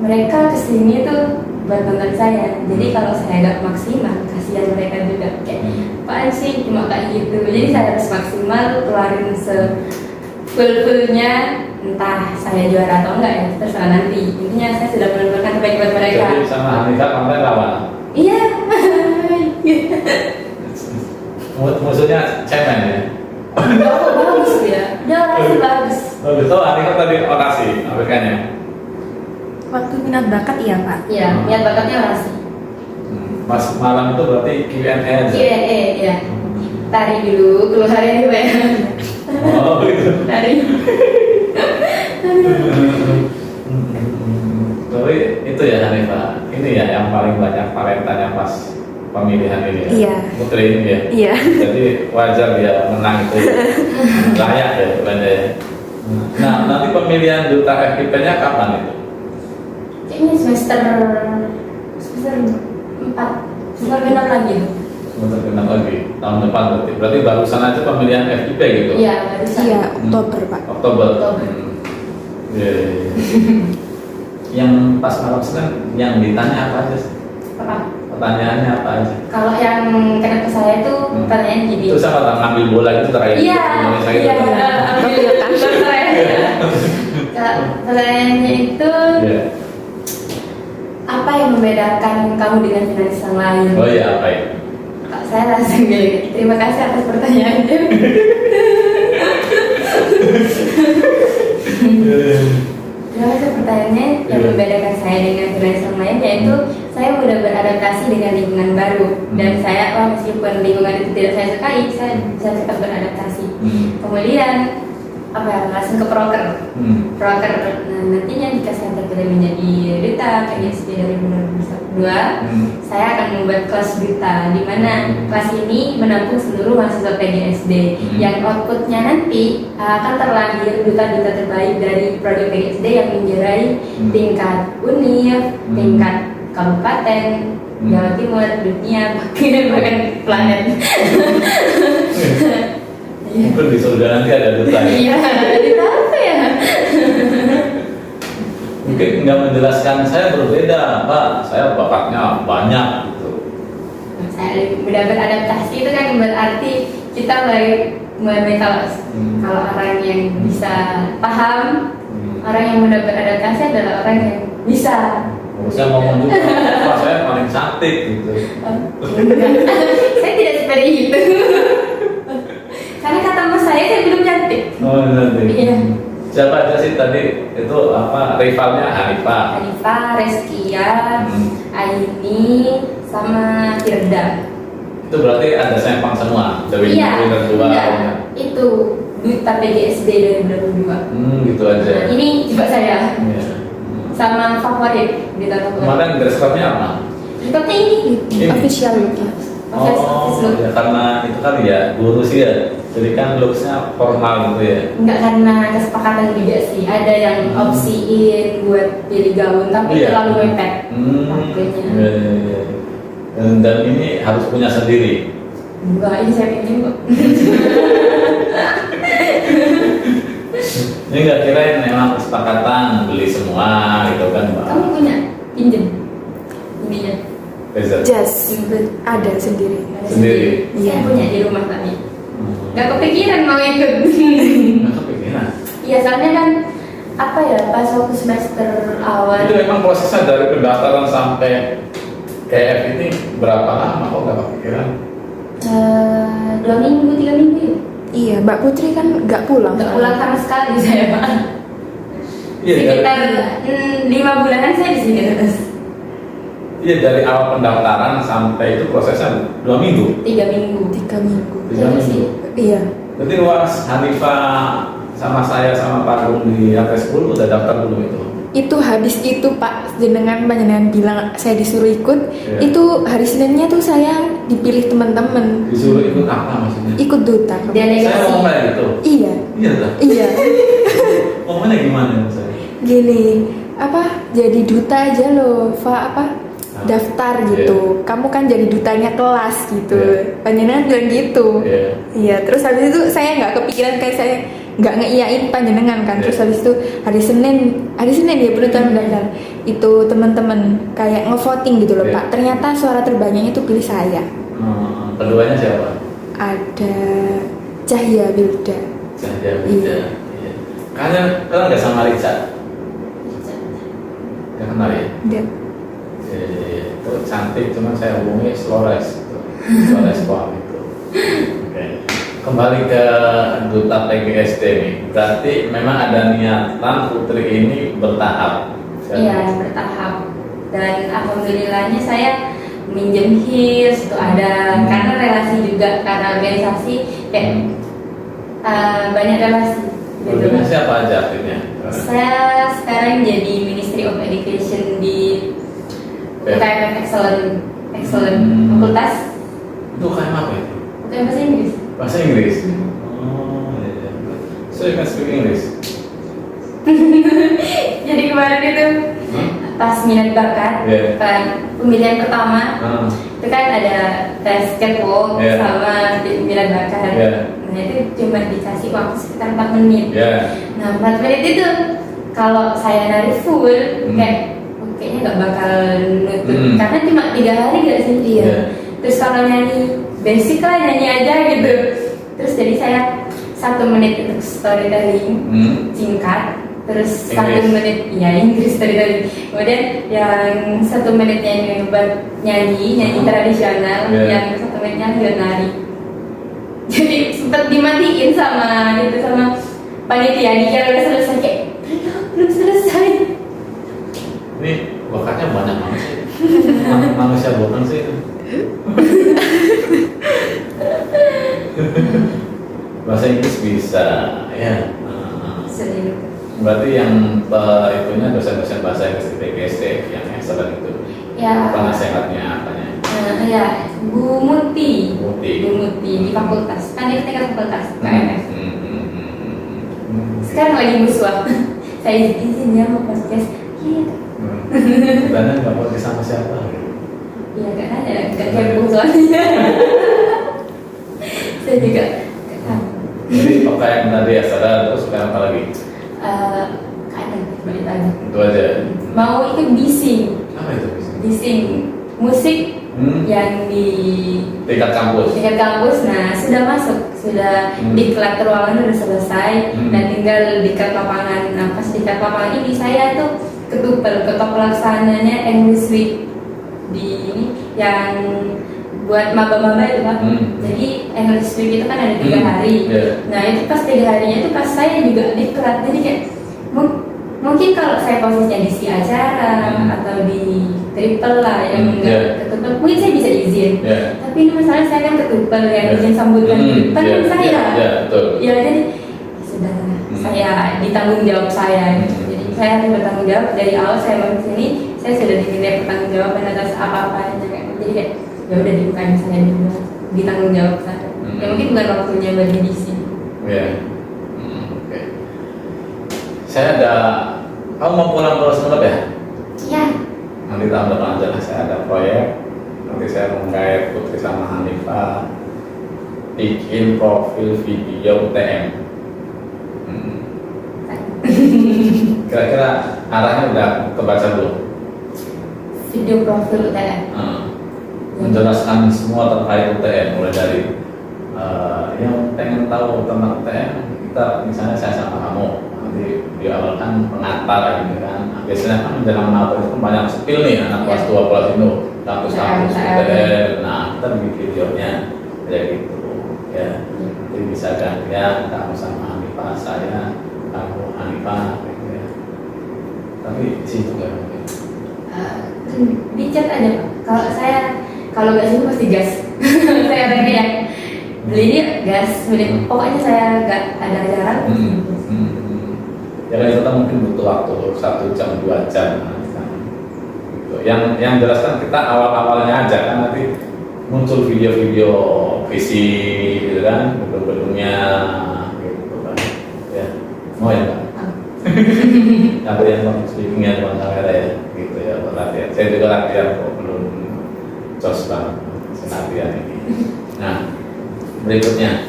Mereka kesini tuh buat nonton saya. Jadi kalau saya gak maksimal, kasihan mereka juga. Kayak apaan sih cuma kayak gitu. Jadi saya harus maksimal, keluarin full-fullnya, entah saya juara atau enggak ya, terserah nanti. Intinya saya sudah menentukan terbaik buat mereka. Jadi sama Hanifah kemarin lawan? Iya. Musuhnya cemen ya? Bagus ya, dia orasi bagus. Bagus, oh Hanifah tadi orasi, Amerikanya? Waktu minat bakat iya Pak? Iya, minat bakatnya orasi. Pas malam itu berarti Q&A aja? Q&A, iya. Tari dulu, keluarin dulu ya. Oh gitu. Tari. Tapi itu ya Hanifah, ini ya yang paling banyak talentanya pas pemilihan ini ya? Iya. Putri ini ya? Iya. Jadi wajar dia menang itu, layak ya sebenarnya ya. Nah, nanti pemilihan duta FIP-nya kapan itu? Kayaknya semester 4, semester 6 lagi. Semester genap lagi, tahun depan berarti barusan aja pemilihan FIP gitu? Iya, barusan. Iya, Oktober Pak. Oktober. Iya. Yang pas malam Senin yang ditanya apa aja sih? Apa? Pertanyaannya apa aja? Kalau yang kena ke saya itu pertanyaan gini. Terus apa ngambil bola gitu terakhir? Iya, Indonesia iya. gitu. Pertanyaannya itu apa yang membedakan kamu dengan finalis yang lain? Oh iya, apa ya? Saya langsung bilang, terima kasih atas pertanyaannya. Terima kasih pertanyaannya. Yang membedakan saya dengan finalis yang lain yaitu saya mudah beradaptasi dengan lingkungan baru, dan saya meskipun lingkungan itu tidak saya sukai, saya bisa tetap beradaptasi. Kemudian apa ya, langsung ke proker. Proker, nah, nantinya jika saya terpilih menjadi duta PGSD dari 2022, saya akan membuat kelas duta, di mana kelas ini menampung seluruh mahasiswa PGSD yang outputnya nanti akan terlahir duta-duta terbaik dari prodi PGSD yang menjerai tingkat univ, tingkat kabupaten, Jawa Timur, dunia, bahkan planet. Mungkin di surga nanti ada duta ya? Iya, duta apa ya? Mungkin nggak menjelaskan saya berbeda, Pak. Saya bakatnya banyak gitu. Saya mudah beradaptasi itu kan berarti kita mulai kalau orang yang bisa paham, orang yang mudah beradaptasi adalah orang yang bisa. Saya ngomong juga, Pak saya paling cantik gitu. Saya tidak seperti itu. Karena kata mas saya belum cantik. Oh cantik. Iya. Siapa aja sih tadi itu apa rivalnya Hanifah? Hanifah, Reskia, Aini, sama Firda. Itu berarti ada sempang semua dari Iya, winner dua. enggak. Itu duta PGSD 2022. Gitu aja. Nah, ini coba saya Iya. sama favorit di tahun Kemarin dress code-nya apa? Ikutnya ini. Ini. Official look ya. Office look. Ya karena itu kan ya guru sih ya. Jadi kan looks-nya formal gitu ya. Enggak karena kesepakatan juga sih. Ada yang opsiin buat pilih gaun tapi Iya. terlalu mepet. Iya, Pakainya. iya, iya. Dan ini harus punya sendiri. Enggak, ini saya pinjam kok. Ini nggak kirain memang kesepakatan beli semua gitu kan Mbak? Kamu punya pinjam ininya? Bezat. Jas ada sendiri. Sendiri? Saya Iya. punya di rumah tadi. Nggak kepikiran mau ikut. Nggak kepikiran. Iya soalnya kan apa ya pas waktu semester awal. Itu memang prosesnya dari pendaftaran sampai KF ini berapa lama kok nggak kepikiran? 2 minggu 3 minggu ya. Iya, Mbak Putri kan nggak pulang. Nggak pulang sama sekali saya Pak. Iya, Sekitar 5 bulanan saya di sini terus. Iya dari awal pendaftaran sampai itu prosesnya 2 minggu. 3 minggu. 3 minggu. 3 minggu. Iya. Berarti luas Hanifah sama saya sama Pak Agung di AP10 udah daftar belum itu? Itu habis itu Pak jenengan panjenengan bilang saya disuruh ikut. Iya. Itu hari Seninnya tuh saya dipilih teman-teman Disuruh ikut apa maksudnya? ikut duta. Delegasi. Saya mau kayak gitu. Iya. Iya lah. Iya. Ngomongnya gimana saya? Gini, apa jadi duta aja loh, apa daftar gitu. Kamu kan jadi dutanya kelas gitu. Iya. Panjenengan bilang gitu. Iya. Iya, terus habis itu saya nggak kepikiran kayak saya nggak ngeiyain panjenengan kan. Terus Iya. habis itu hari Senin ya pendaftaran mendaftar. Itu teman-teman kayak ngevoting gitu loh Iya. Pak. Ternyata suara terbanyaknya itu pilih saya. Keduanya siapa? Ada Cahya Wilda. Cahya Iya. Iya. Kalian nggak sama Richard? Nggak kenal ya? Dia Itu cantik, cuman saya hubungi Flores Pom itu. Oke. Kembali ke duta PGSD nih. Berarti memang ada niatan Putri ini bertahap. Iya bertahap. Dan alhamdulillahnya saya minjem heels itu ada karena relasi juga karena organisasi kayak banyak relasi. Organisasi apa aja akhirnya? Saya sekarang jadi Ministry of Education di UKM Excellent Fakultas Itu kayak apa itu? UKM Bahasa Inggris. Bahasa Inggris? Oh, iya. So you can speak English? Jadi kemarin itu pas minat bakat Iya. pemilihan pertama itu kan ada tes catwalk Iya. sama minat bakat. Iya. Nah itu cuma dikasih waktu sekitar 4 menit. Ya. Nah 4 menit itu kalau saya nari full kayaknya nggak bakal nutup karena cuma 3 hari gak sih dia. Iya. Terus kalau nyanyi basic lah nyanyi aja gitu. Terus jadi saya 1 menit untuk storytelling singkat. Terus 1 menit ya Inggris storytelling. Kemudian yang 1 menit nyanyi tradisional, yang 1 menit nyanyi nari. Jadi sempat dimatiin sama panitia dikira udah selesai kayak belum selesai. Ini bakatnya banyak banget sih. Manusia bohong sih itu. Bahasa Inggris bisa, ya. Sedih. Berarti yang itunya dosen-dosen bahasa Inggris di PGSD yang excellent itu. Ya. Apa nasihatnya apanya? Ya, Bu Muti. Muti. Bu Muti di fakultas. Kan dia tingkat fakultas KMF. Sekarang lagi musuh. Saya izin ya mau podcast. Iya. Katanya nggak mau sama siapa? Iya kan ada nggak kepo soalnya. Saya juga nggak tahu. Jadi pakaian tadi ya sadar terus sekarang apa lagi? Kadang balik lagi. Itu aja. Mau ikut bising. Apa itu bisa? Bising musik yang di Tingkat kampus. tingkat kampus. Nah sudah masuk, sudah diklat ruangan udah selesai dan tinggal diklat lapangan. Nah pas diklat lapangan ini saya tuh ketua pelaksananya English Week di ini yang buat maba-maba itu Pak. Jadi English week itu kan ada 3 hari. Nah itu pas 3 harinya itu pas saya juga diklat. Jadi kayak mungkin kalau saya posisinya di si acara atau di triple lah yang enggak ketupel, mungkin saya bisa izin. Tapi ini masalah saya kan ketupel yang izin sambutan kan saya. Ya jadi sudah saya ditanggung jawab saya. Jadi saya harus bertanggung jawab dari awal saya masuk sini. Saya sudah diminta pertanggung jawaban atas apa-apa. Jadi kayak ya udah dibukain saya dulu, ditanggung jawab saya. Ya mungkin bukan waktunya bagi di sini. Oke. Saya ada, kamu mau pulang terus sempat ya? Iya. Nanti tahun depan aja lah, saya ada proyek. Nanti saya menggait Putri sama Hanifah bikin profil video UTM. Kira-kira arahnya udah kebaca belum? Video profil UTM. Menjelaskan semua terkait UTM, mulai dari yang pengen tahu tentang UTM, kita misalnya saya sama kamu nanti di awal kan pengantar gitu kan. Biasanya kan menjelang menabrak itu kan banyak spill nih anak kelas 2 kelas itu kampus-kampus UTM. Nah kita bikin videonya kayak gitu ya. Jadi bisa gantian kamu sama Hanifah, saya, kamu Hanifah gitu ya. Tapi sih juga mungkin. Di chat aja Pak. Kalau nggak sih pasti gas. Saya pengen ya beli dia gas. Pokoknya saya nggak ada ajaran. Ya kan kita mungkin butuh waktu 1 jam 2 jam. Gitu. Yang jelas kan kita awal-awalnya aja kan nanti muncul video-video visi gitu kan, gedung-gedungnya gitu kan. Ya, mau ya Pak? Apa yang mau speakingnya dengan kamera ya, gitu ya latihan. Saya juga latihan kok belum jos banget latihan ini. Nah, berikutnya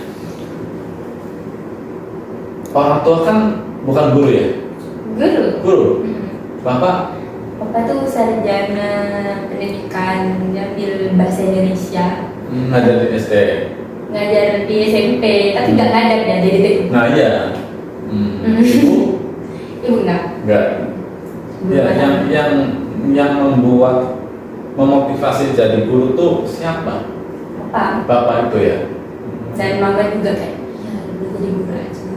orang tua kan bukan guru ya? Guru. Bapak tuh sarjana pendidikan, ngambil bahasa Indonesia. Ngajar di SD. Ngajar di SMP, tapi nggak ngajar ya jadi itu. Nah iya. Ibu enggak. Ya, yang membuat memotivasi jadi guru tuh siapa? Bapak itu ya. Dan mama juga kayak ya udah jadi guru aja.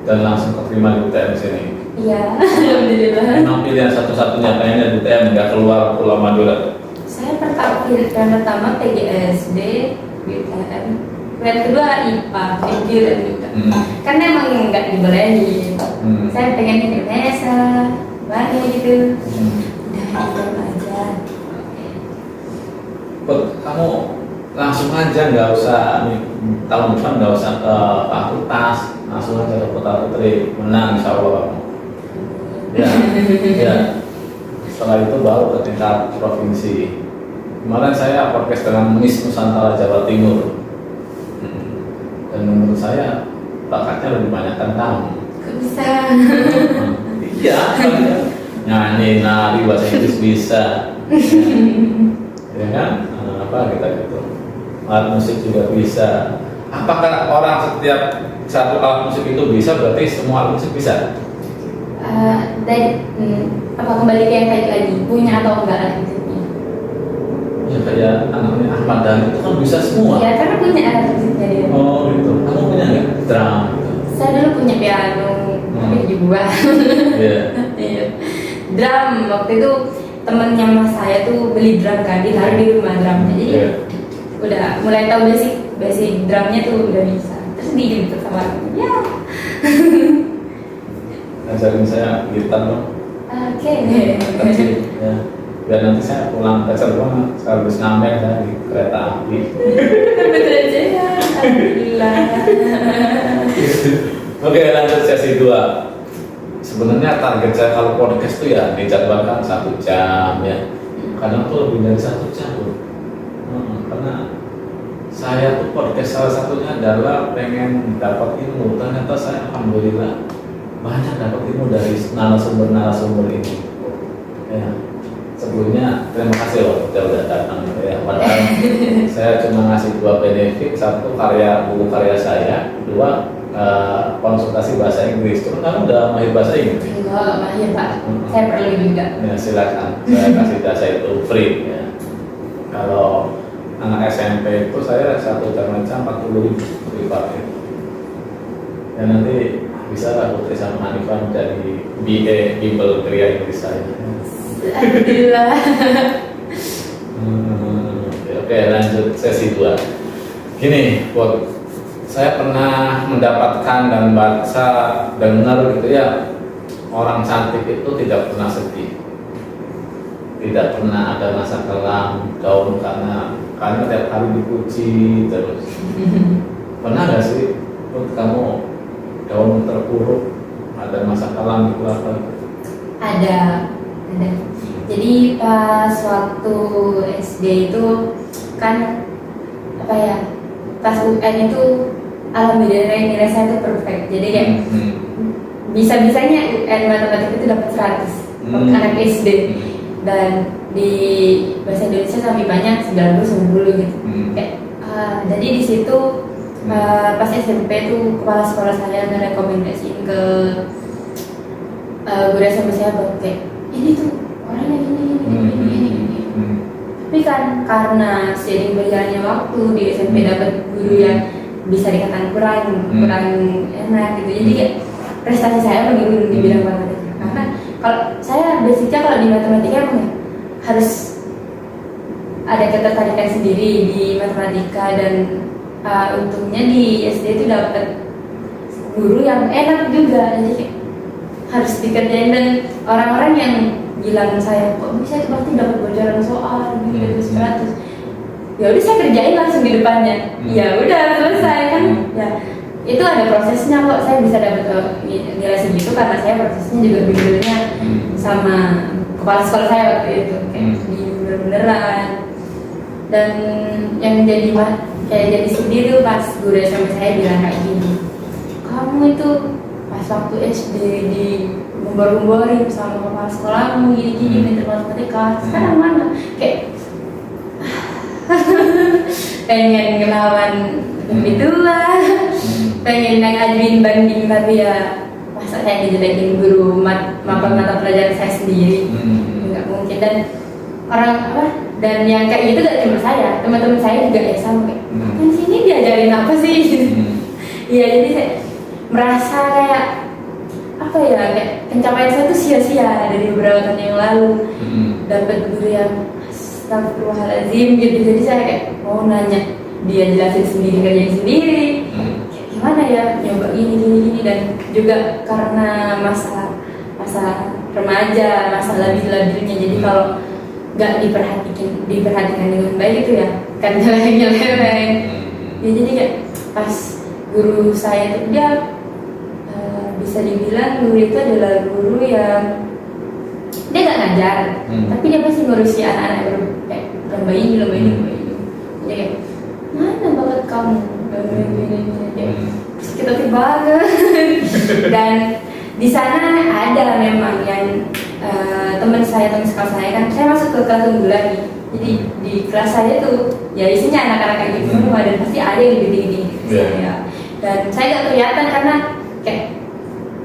Dan langsung keterima di UTM sini. Iya, alhamdulillah. Memang pilihan satu-satunya kayaknya di UTM, nggak keluar Pulau Madura. Saya pertama PGSD, UTM. Yang kedua IPA, dan juga. Karena emang nggak dibolehin. Saya pengen Indonesia, banyak gitu. Udah IPA aja. Kamu langsung aja, nggak usah tahun depan nggak usah ke fakultas, langsung aja ke Putra Putri, menang insya Allah. Ya. Setelah itu baru ke tingkat provinsi. Kemarin saya podcast dengan Miss Nusantara Jawa Timur. Dan menurut saya bakatnya lebih banyak kan kamu. Kok bisa? Iya, nyanyi, nari, bahasa Inggris bisa. Ya kan? Apa kita gitu. Alat musik juga bisa. Apakah orang setiap satu alat musik itu bisa, berarti semua alat musik bisa? Kembali ke yang tadi lagi, punya atau enggak alat musiknya? Ya kayak anaknya Ahmad Dhani itu kan bisa semua. Ya karena punya alat musiknya dia. Oh gitu. Kamu punya nggak drum? Saya dulu punya piano, tapi dibuang. Iya. Drum waktu itu temennya mas saya tuh beli drum kan, ditaruh di rumah drumnya. Jadi udah mulai tahu basic drumnya tuh udah bisa. Terus dijemput sama ya. Ajarin saya gitar dong. Oke. Ya. Biar nanti saya pulang ke rumah, saya harus ngamen saya di kereta api. Betul aja ya. Alhamdulillah. Oke, lanjut sesi 2. Sebenarnya target saya kalau podcast itu ya dijadwalkan 1 jam ya. Kadang tuh lebih dari 1 jam tuh. Karena saya tuh podcast salah satunya adalah pengen dapat ilmu. Ternyata saya alhamdulillah banyak dapat ilmu dari narasumber ini. Ya. Sebelumnya terima kasih loh udah datang ya. Padahal saya cuma ngasih 2 benefit, 1 buku karya saya, 2 konsultasi bahasa Inggris. Terus kamu udah mahir bahasa Inggris? Enggak mahir Pak. Saya perlu juga. Ya silakan. Saya kasih jasa itu free ya. Kalau anak SMP itu saya satu jam aja 40.000 dipakai. Ya nanti bisa lah Putri sama Hanifah dari BA Bimbel Kriya Inggris saya. Alhamdulillah. Oke, lanjut sesi 2. Gini, Put, saya pernah mendapatkan dan baca, dengar gitu ya, orang cantik itu tidak pernah sedih, tidak pernah ada masa kelam, down karena tiap hari dipuji terus. Pernah nggak sih Put, kamu down terpuruk, ada masa kelam di keluarga? Ada. Jadi pas waktu SD itu kan apa ya, pas UN itu alhamdulillah nilai saya itu perfect. Jadi kayak bisa-bisanya UN matematika itu dapat 100 anak SD, dan di bahasa Indonesia sampai banyak 90 gitu. Kayak, jadi di situ pas SMP tuh kepala sekolah saya ngerekomendasiin ke guru SMP saya bahwa kayak ini tuh orangnya gini. Tapi kan karena seiring berjalannya waktu di SMP dapat guru yang bisa dikatakan kurang enak gitu, jadi kayak prestasi saya menurun di bidang matematika. Karena kalau saya basicnya kalau di matematika emang harus ada ketertarikan sendiri di matematika, dan untungnya di SD itu dapat guru yang enak juga, jadi kayak harus dikerjain. Dan orang-orang yang bilang saya kok bisa pasti dapat bocoran soal gitu 100, ya udah saya kerjain langsung di depannya, ya udah selesai kan. Ya itu ada prosesnya kok saya bisa dapat nilai segitu, karena saya prosesnya juga bimbelnya sama kepala sekolah saya waktu itu kayak beneran. Dan yang jadi sedih tuh pas guru SMP saya bilang kayak gini, kamu itu pas waktu SD di gombar-gombarin sama kepala sekolahmu gini-gini pinter matematika, sekarang mana? Kayak pengen ngelawan lebih tua, pengen ngajuin banding, tapi ya masa saya dijelekin guru mata pelajaran saya sendiri, nggak mungkin. Dan dan yang kayak gitu gak cuma saya, teman-teman saya juga ya sama kayak kan sini diajarin apa sih? Iya, jadi saya merasa kayak apa ya, kayak pencapaian saya tuh sia-sia dari beberapa tahun yang lalu. Dapat guru yang astagfirullahaladzim gitu, jadi saya kayak mau nanya, dia jelasin sendiri, kerjain sendiri, kayak gimana ya nyoba gini. Dan juga karena masa remaja, masa labil-labilnya, jadi kalau nggak diperhatikan dengan baik itu ya kan nyeleweng. Ya jadi kayak pas guru saya itu dia bisa dibilang guru itu adalah guru yang dia nggak ngajar, tapi dia pasti ngurusi anak-anak yang kayak lomba ini. Jadi kayak mana bakat kamu, kita banget. Dan di sana ada memang yang teman sekolah saya kan, saya masuk ke kelas unggulan nih. Jadi di kelas saya tuh ya isinya anak-anak kayak gitu semua, dan pasti ada yang gede-gede saya. Dan saya nggak kelihatan karena kayak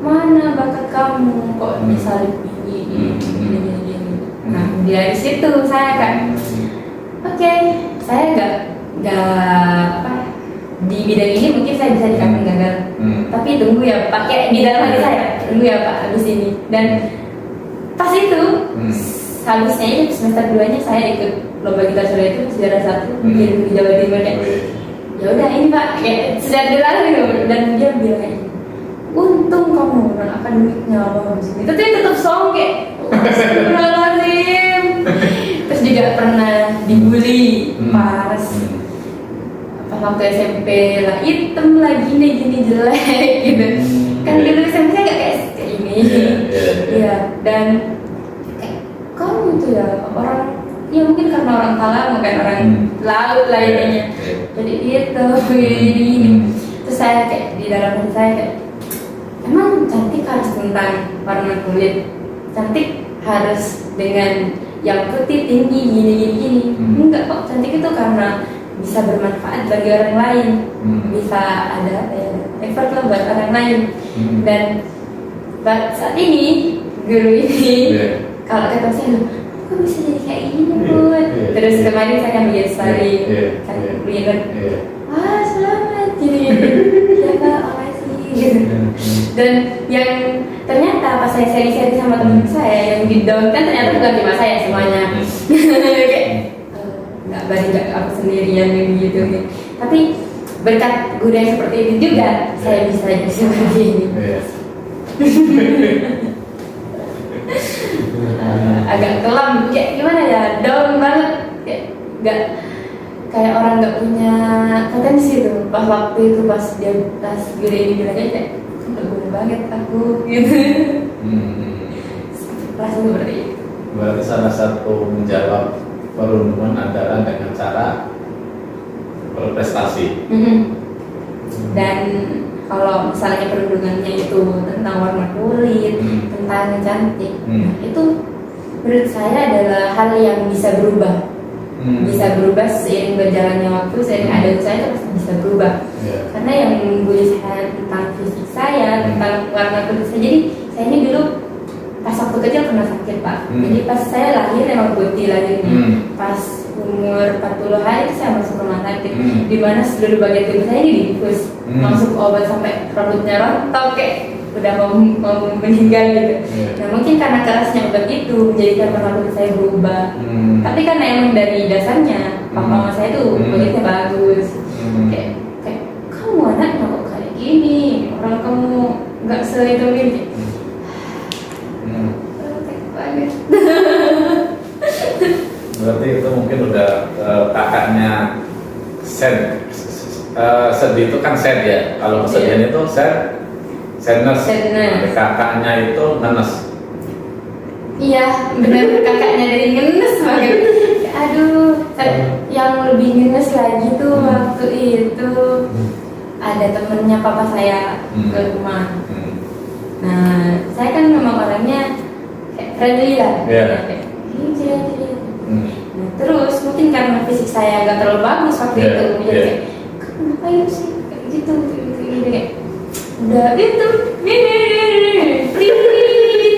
mana bakat kamu kok misalnya gini. Nah dari situ saya kan oke, saya nggak di bidang ini mungkin saya bisa dikatakan gagal, tapi tunggu ya Pak, kayak di dalam hati saya tunggu ya Pak habis ini. Dan pas itu habisnya itu semester 2-nya saya ikut lomba gitar solo itu sejarah 1 di Jawa Timur. Kayak ya udah ini Pak, kayak sudah dilalui. Dan dia bilang kayak untung kamu orang akademiknya bagus, itu tuh tetap song kayak astagfirullahaladzim. Terus juga pernah dibully pas waktu SMP lah, hitam lah gini jelek gitu. Kan dulu SMP saya gak kayak ini. Iya. Dan kamu tuh ya orang, ya mungkin karena orang Talang, bukan orang laut lah intinya. Jadi itu ini. Terus saya kayak di dalam hati saya kayak emang cantik harus tentang warna kulit, cantik harus dengan yang putih tinggi gini. Enggak kok, cantik itu karena bisa bermanfaat bagi orang lain, bisa ada effort lah buat orang lain. Dan saat ini guru ini kalau kata saya, kok bisa jadi kayak gini Bud? Terus kemarin saya kan bikin story, kan bikin wah selamat jadi ya kak makasih gitu. Dan yang ternyata pas saya sharing sama teman saya yang di down kan ternyata bukan cuma saya semuanya. Kayak nggak banyak aku sendirian gitu. Tapi berkat guru yang seperti itu juga saya bisa jadi seperti ini. Agak kelam, kayak gimana ya, down banget, kayak nggak kayak orang nggak punya potensi tuh. Pas waktu itu pas guru ini bilang kayak nggak guna banget aku gitu. Rasa seperti itu. Berarti salah satu menjawab perundungan adalah dengan cara berprestasi. Dan kalau misalnya perundungannya itu tentang warna kulit, tentang cantik, itu menurut saya adalah hal yang bisa berubah. Bisa berubah seiring berjalannya waktu, seiring ada usaha itu pasti bisa berubah. Karena yang membuli saya tentang fisik saya, tentang warna kulit saya, jadi saya ini dulu pas waktu kecil pernah sakit Pak. Jadi pas saya lahir emang putih lahirnya. Pas umur 40 hari itu saya masuk rumah sakit, di mana seluruh bagian tubuh saya ini diinfus, masuk obat sampai rambutnya rontok kayak udah mau meninggal gitu. Nah mungkin karena kerasnya obat itu menjadikan warna kulit saya berubah. Tapi karena emang dari dasarnya papa mama saya tuh kulitnya bagus. Kayak kamu anaknya kok kayak gini, orang kamu nggak itu gini. Banget. Berarti itu mungkin udah kakaknya sad. Sedih itu kan sad ya. Kalau kesedihan itu sadness. Kakaknya itu nenes. Iya, benar kakaknya dari ngenes banget. Aduh, yang lebih ngenes lagi tuh waktu itu ada temennya papa saya ke rumah. Nah, saya kan memang orangnya kayak friendly lah. Kayak nah, terus mungkin karena fisik saya nggak terlalu bagus waktu itu, jadi kayak kamu ngapain sih kayak gitu kayak udah itu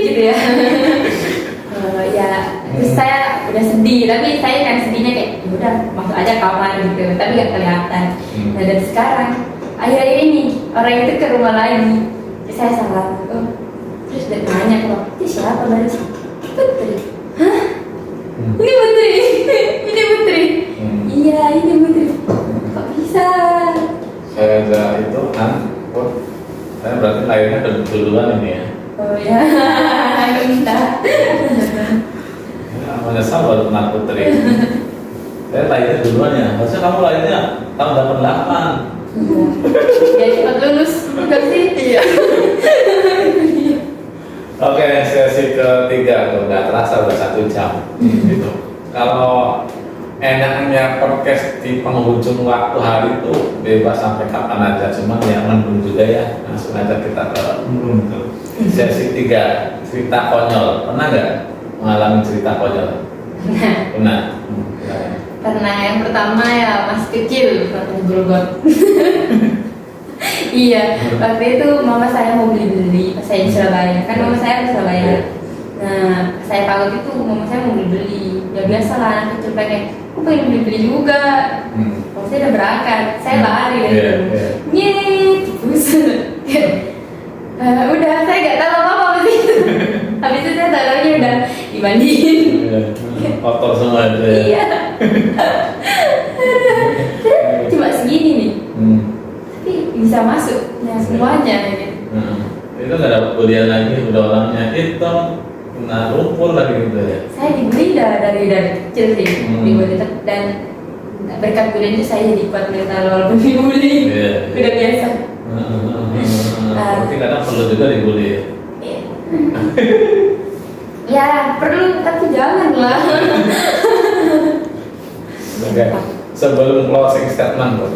gitu ya. Ya terus saya udah sedih, tapi saya kan sedihnya kayak udah masuk aja kamar gitu, tapi nggak kelihatan. Nah dan sekarang akhir-akhir ini orang itu ke rumah lagi, saya salah. Terus dia nanya kok, ini siapa baru sih? Putri. Hah? Ini Putri. Ini Putri. Iya ini Putri. Kok bisa? Saya itu saya berarti lahirnya duluan ini ya. Oh ya, minta. Menyesal baru kenal Putri. Saya lahirnya duluan ya. Harusnya kamu lahirnya tahun 88. Ya cepat lulus, enggak sih? Iya. Oke, sesi ketiga tuh nggak terasa udah 1 jam. Gitu. Kalau enaknya podcast di penghujung waktu hari itu bebas sampai kapan aja, cuman yang mendung juga ya, langsung aja kita ke mendung tuh. Sesi 3, cerita konyol. Pernah nggak mengalami cerita konyol? Pernah. Pernah. Yang pertama ya masih kecil, waktu di Bogor. Iya, waktu itu mama saya mau beli pas saya di Surabaya, kan mama saya di Surabaya. Nah, saya tahu itu mama saya mau beli. Ya biasa lah, anak kecil pengen, aku pengen beli juga. Kalau saya udah berangkat, saya lari gitu. Nyet, terus udah saya nggak tahu apa habis itu. Habis itu saya taruhnya udah dimandiin. Kotor semua itu ya. Iya. Cuma segini nih. Tapi bisa masuk ya semuanya gitu. Itu nggak dapat kuliah lagi, udah orangnya hitam, kena lumpur lagi gitu ya. Saya dibully dari kecil sih, dibully dan berkat kuliah itu saya jadi kuat mental walaupun dibully. Udah biasa. Berarti kadang perlu juga dibully. Ya perlu tapi janganlah. Oke. Sebelum closing statement tuh,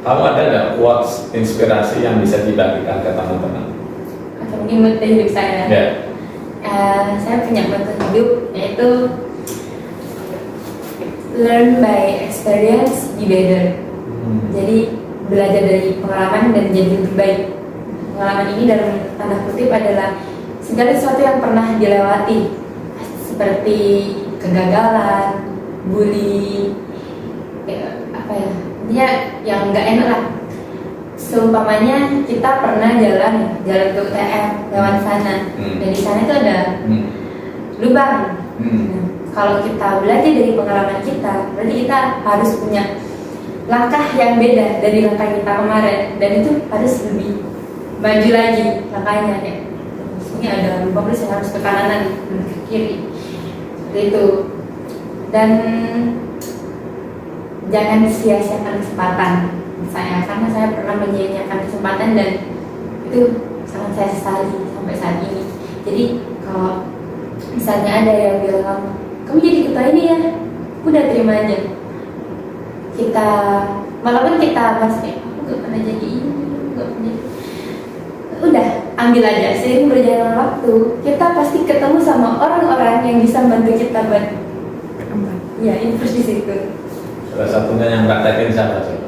kamu ada nggak quotes inspirasi yang bisa dibagikan ke teman-teman? Atau mungkin moto hidup saya. Saya punya moto hidup yaitu learn by experience, be better. Jadi belajar dari pengalaman dan jadi lebih baik. Pengalaman ini dalam tanda kutip adalah segala sesuatu yang pernah dilewati, seperti kegagalan, bully, apa ya, dia yang nggak enak lah. Seumpamanya kita pernah jalan ke UTM lewat sana, dan di sana itu ada lubang. Nah, kalau kita belajar dari pengalaman kita, berarti kita harus punya langkah yang beda dari langkah kita kemarin, dan itu harus lebih maju lagi langkahnya. Kayak ini ada lubang, saya harus ke kanan, ke kiri, seperti itu. Dan jangan sia-siakan kesempatan saya, karena saya pernah menyia-nyiakan kesempatan dan itu sangat saya sesali sampai saat ini. Jadi kalau misalnya ada yang bilang kamu jadi ketua ini ya, udah terima aja. Kita walaupun kita pasti aku gak pernah jadi ini, gak pernah, udah ambil aja. Seiring berjalan waktu kita pasti ketemu sama orang-orang yang bisa bantu kita buat ya improve di situ. Salah satunya yang praktekin siapa sih?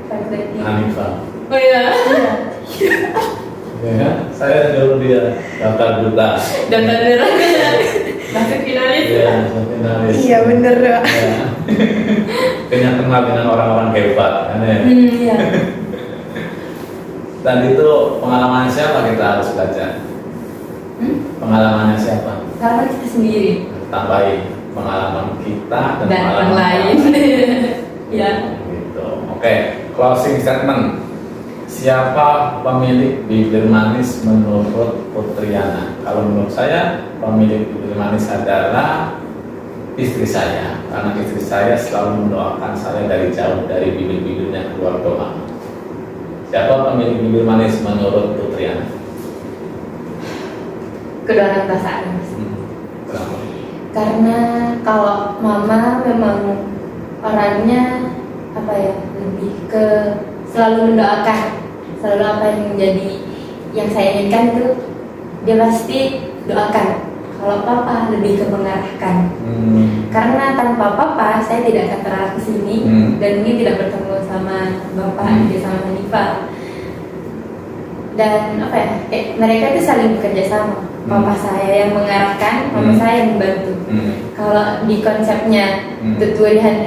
Praktekin. Hanifah. Oh iya. Ya, saya dulu dia daftar duta. Dan beneran masuk finalis. Iya, finalis. Iya bener ya. Kayaknya kenal dengan orang-orang hebat, kan ya. Iya. Dan itu pengalaman siapa kita harus baca? Pengalamannya siapa? Karena kita sendiri Tambahin pengalaman kita dan dan pengalaman orang lain. Ya. Gitu. Oke, closing statement. Siapa pemilik bibir manis menurut Putriana? Kalau menurut saya, pemilik bibir manis adalah istri saya, karena istri saya selalu mendoakan saya dari jauh, dari bibir-bibirnya keluar doa. Siapa pemilik bibir manis menurut Putriana? Kedua orang tua saya. Kenapa? Karena kalau mama memang orangnya apa ya, lebih ke selalu mendoakan, selalu apa yang menjadi yang saya inginkan itu dia pasti doakan. Kalau papa lebih ke mengarahkan. Karena tanpa papa saya tidak akan terarah ke sini dan ini tidak bertemu sama bapak, juga sama Hanifah. Dan apa ya, mereka itu saling bekerja sama. Papa saya yang mengarahkan, mama saya yang membantu. Kalau di konsepnya tuturihan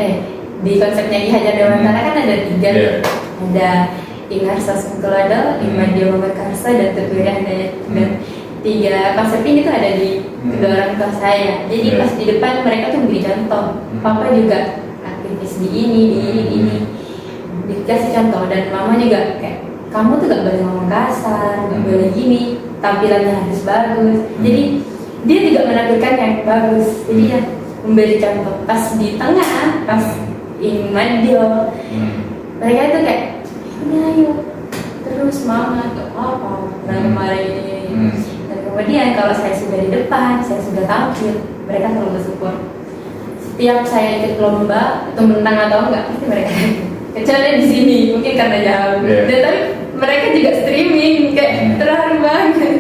di konsepnya Ki Hajar Dewantara kan ada 3 nih. Ada Ingarsa Sungkelado, Imadia Mamekarsa, dan Tuturihan. Dan 3 konsep ini tuh ada di kedua orang tua saya. Jadi pas di depan mereka tuh beri contoh. Papa juga aktivis di ini, dikasih contoh. Dan mama juga kayak, kamu tuh gak boleh ngomong kasar, gak boleh gini, tampilannya harus bagus. Jadi dia juga menampilkan yang bagus. Jadi ya memberi contoh. Pas di tengah, pas Imadio, mereka itu kayak, ini ayo terus semangat, gak apa-apa. Nah kemarin dan kemudian kalau saya sudah di depan, saya sudah tampil, mereka selalu bersyukur. Setiap saya ikut lomba, itu menang atau enggak, pasti mereka kecuali di sini, mungkin karena jauh. Dan tapi mereka juga streaming, kayak terharu banget.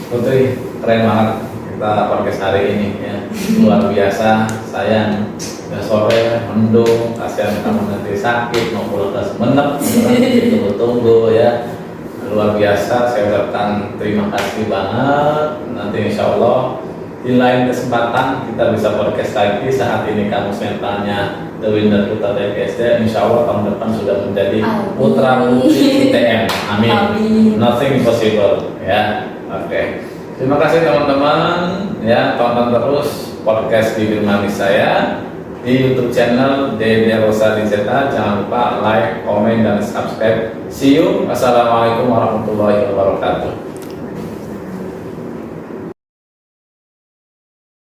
Putri, keren banget kita podcast hari ini ya. Luar biasa, sayang udah sore, mendung, kasihan kamu nanti sakit, mau pulang ke Sumenep, tunggu-tunggu ya. Luar biasa, saya ucapkan terima kasih banget. Nanti insya Allah di lain kesempatan kita bisa podcast lagi. Saat ini kamu mentalnya The Winner Putra TPSD, insya Allah tahun depan sudah menjadi putra putri UTM. Amin. Nothing impossible ya. Oke. Terima kasih teman-teman ya, tonton terus podcast Bibir Manis saya di YouTube channel Dede Rosa Dizeta. Jangan lupa like, komen, dan subscribe. See you. Wassalamualaikum warahmatullahi wabarakatuh.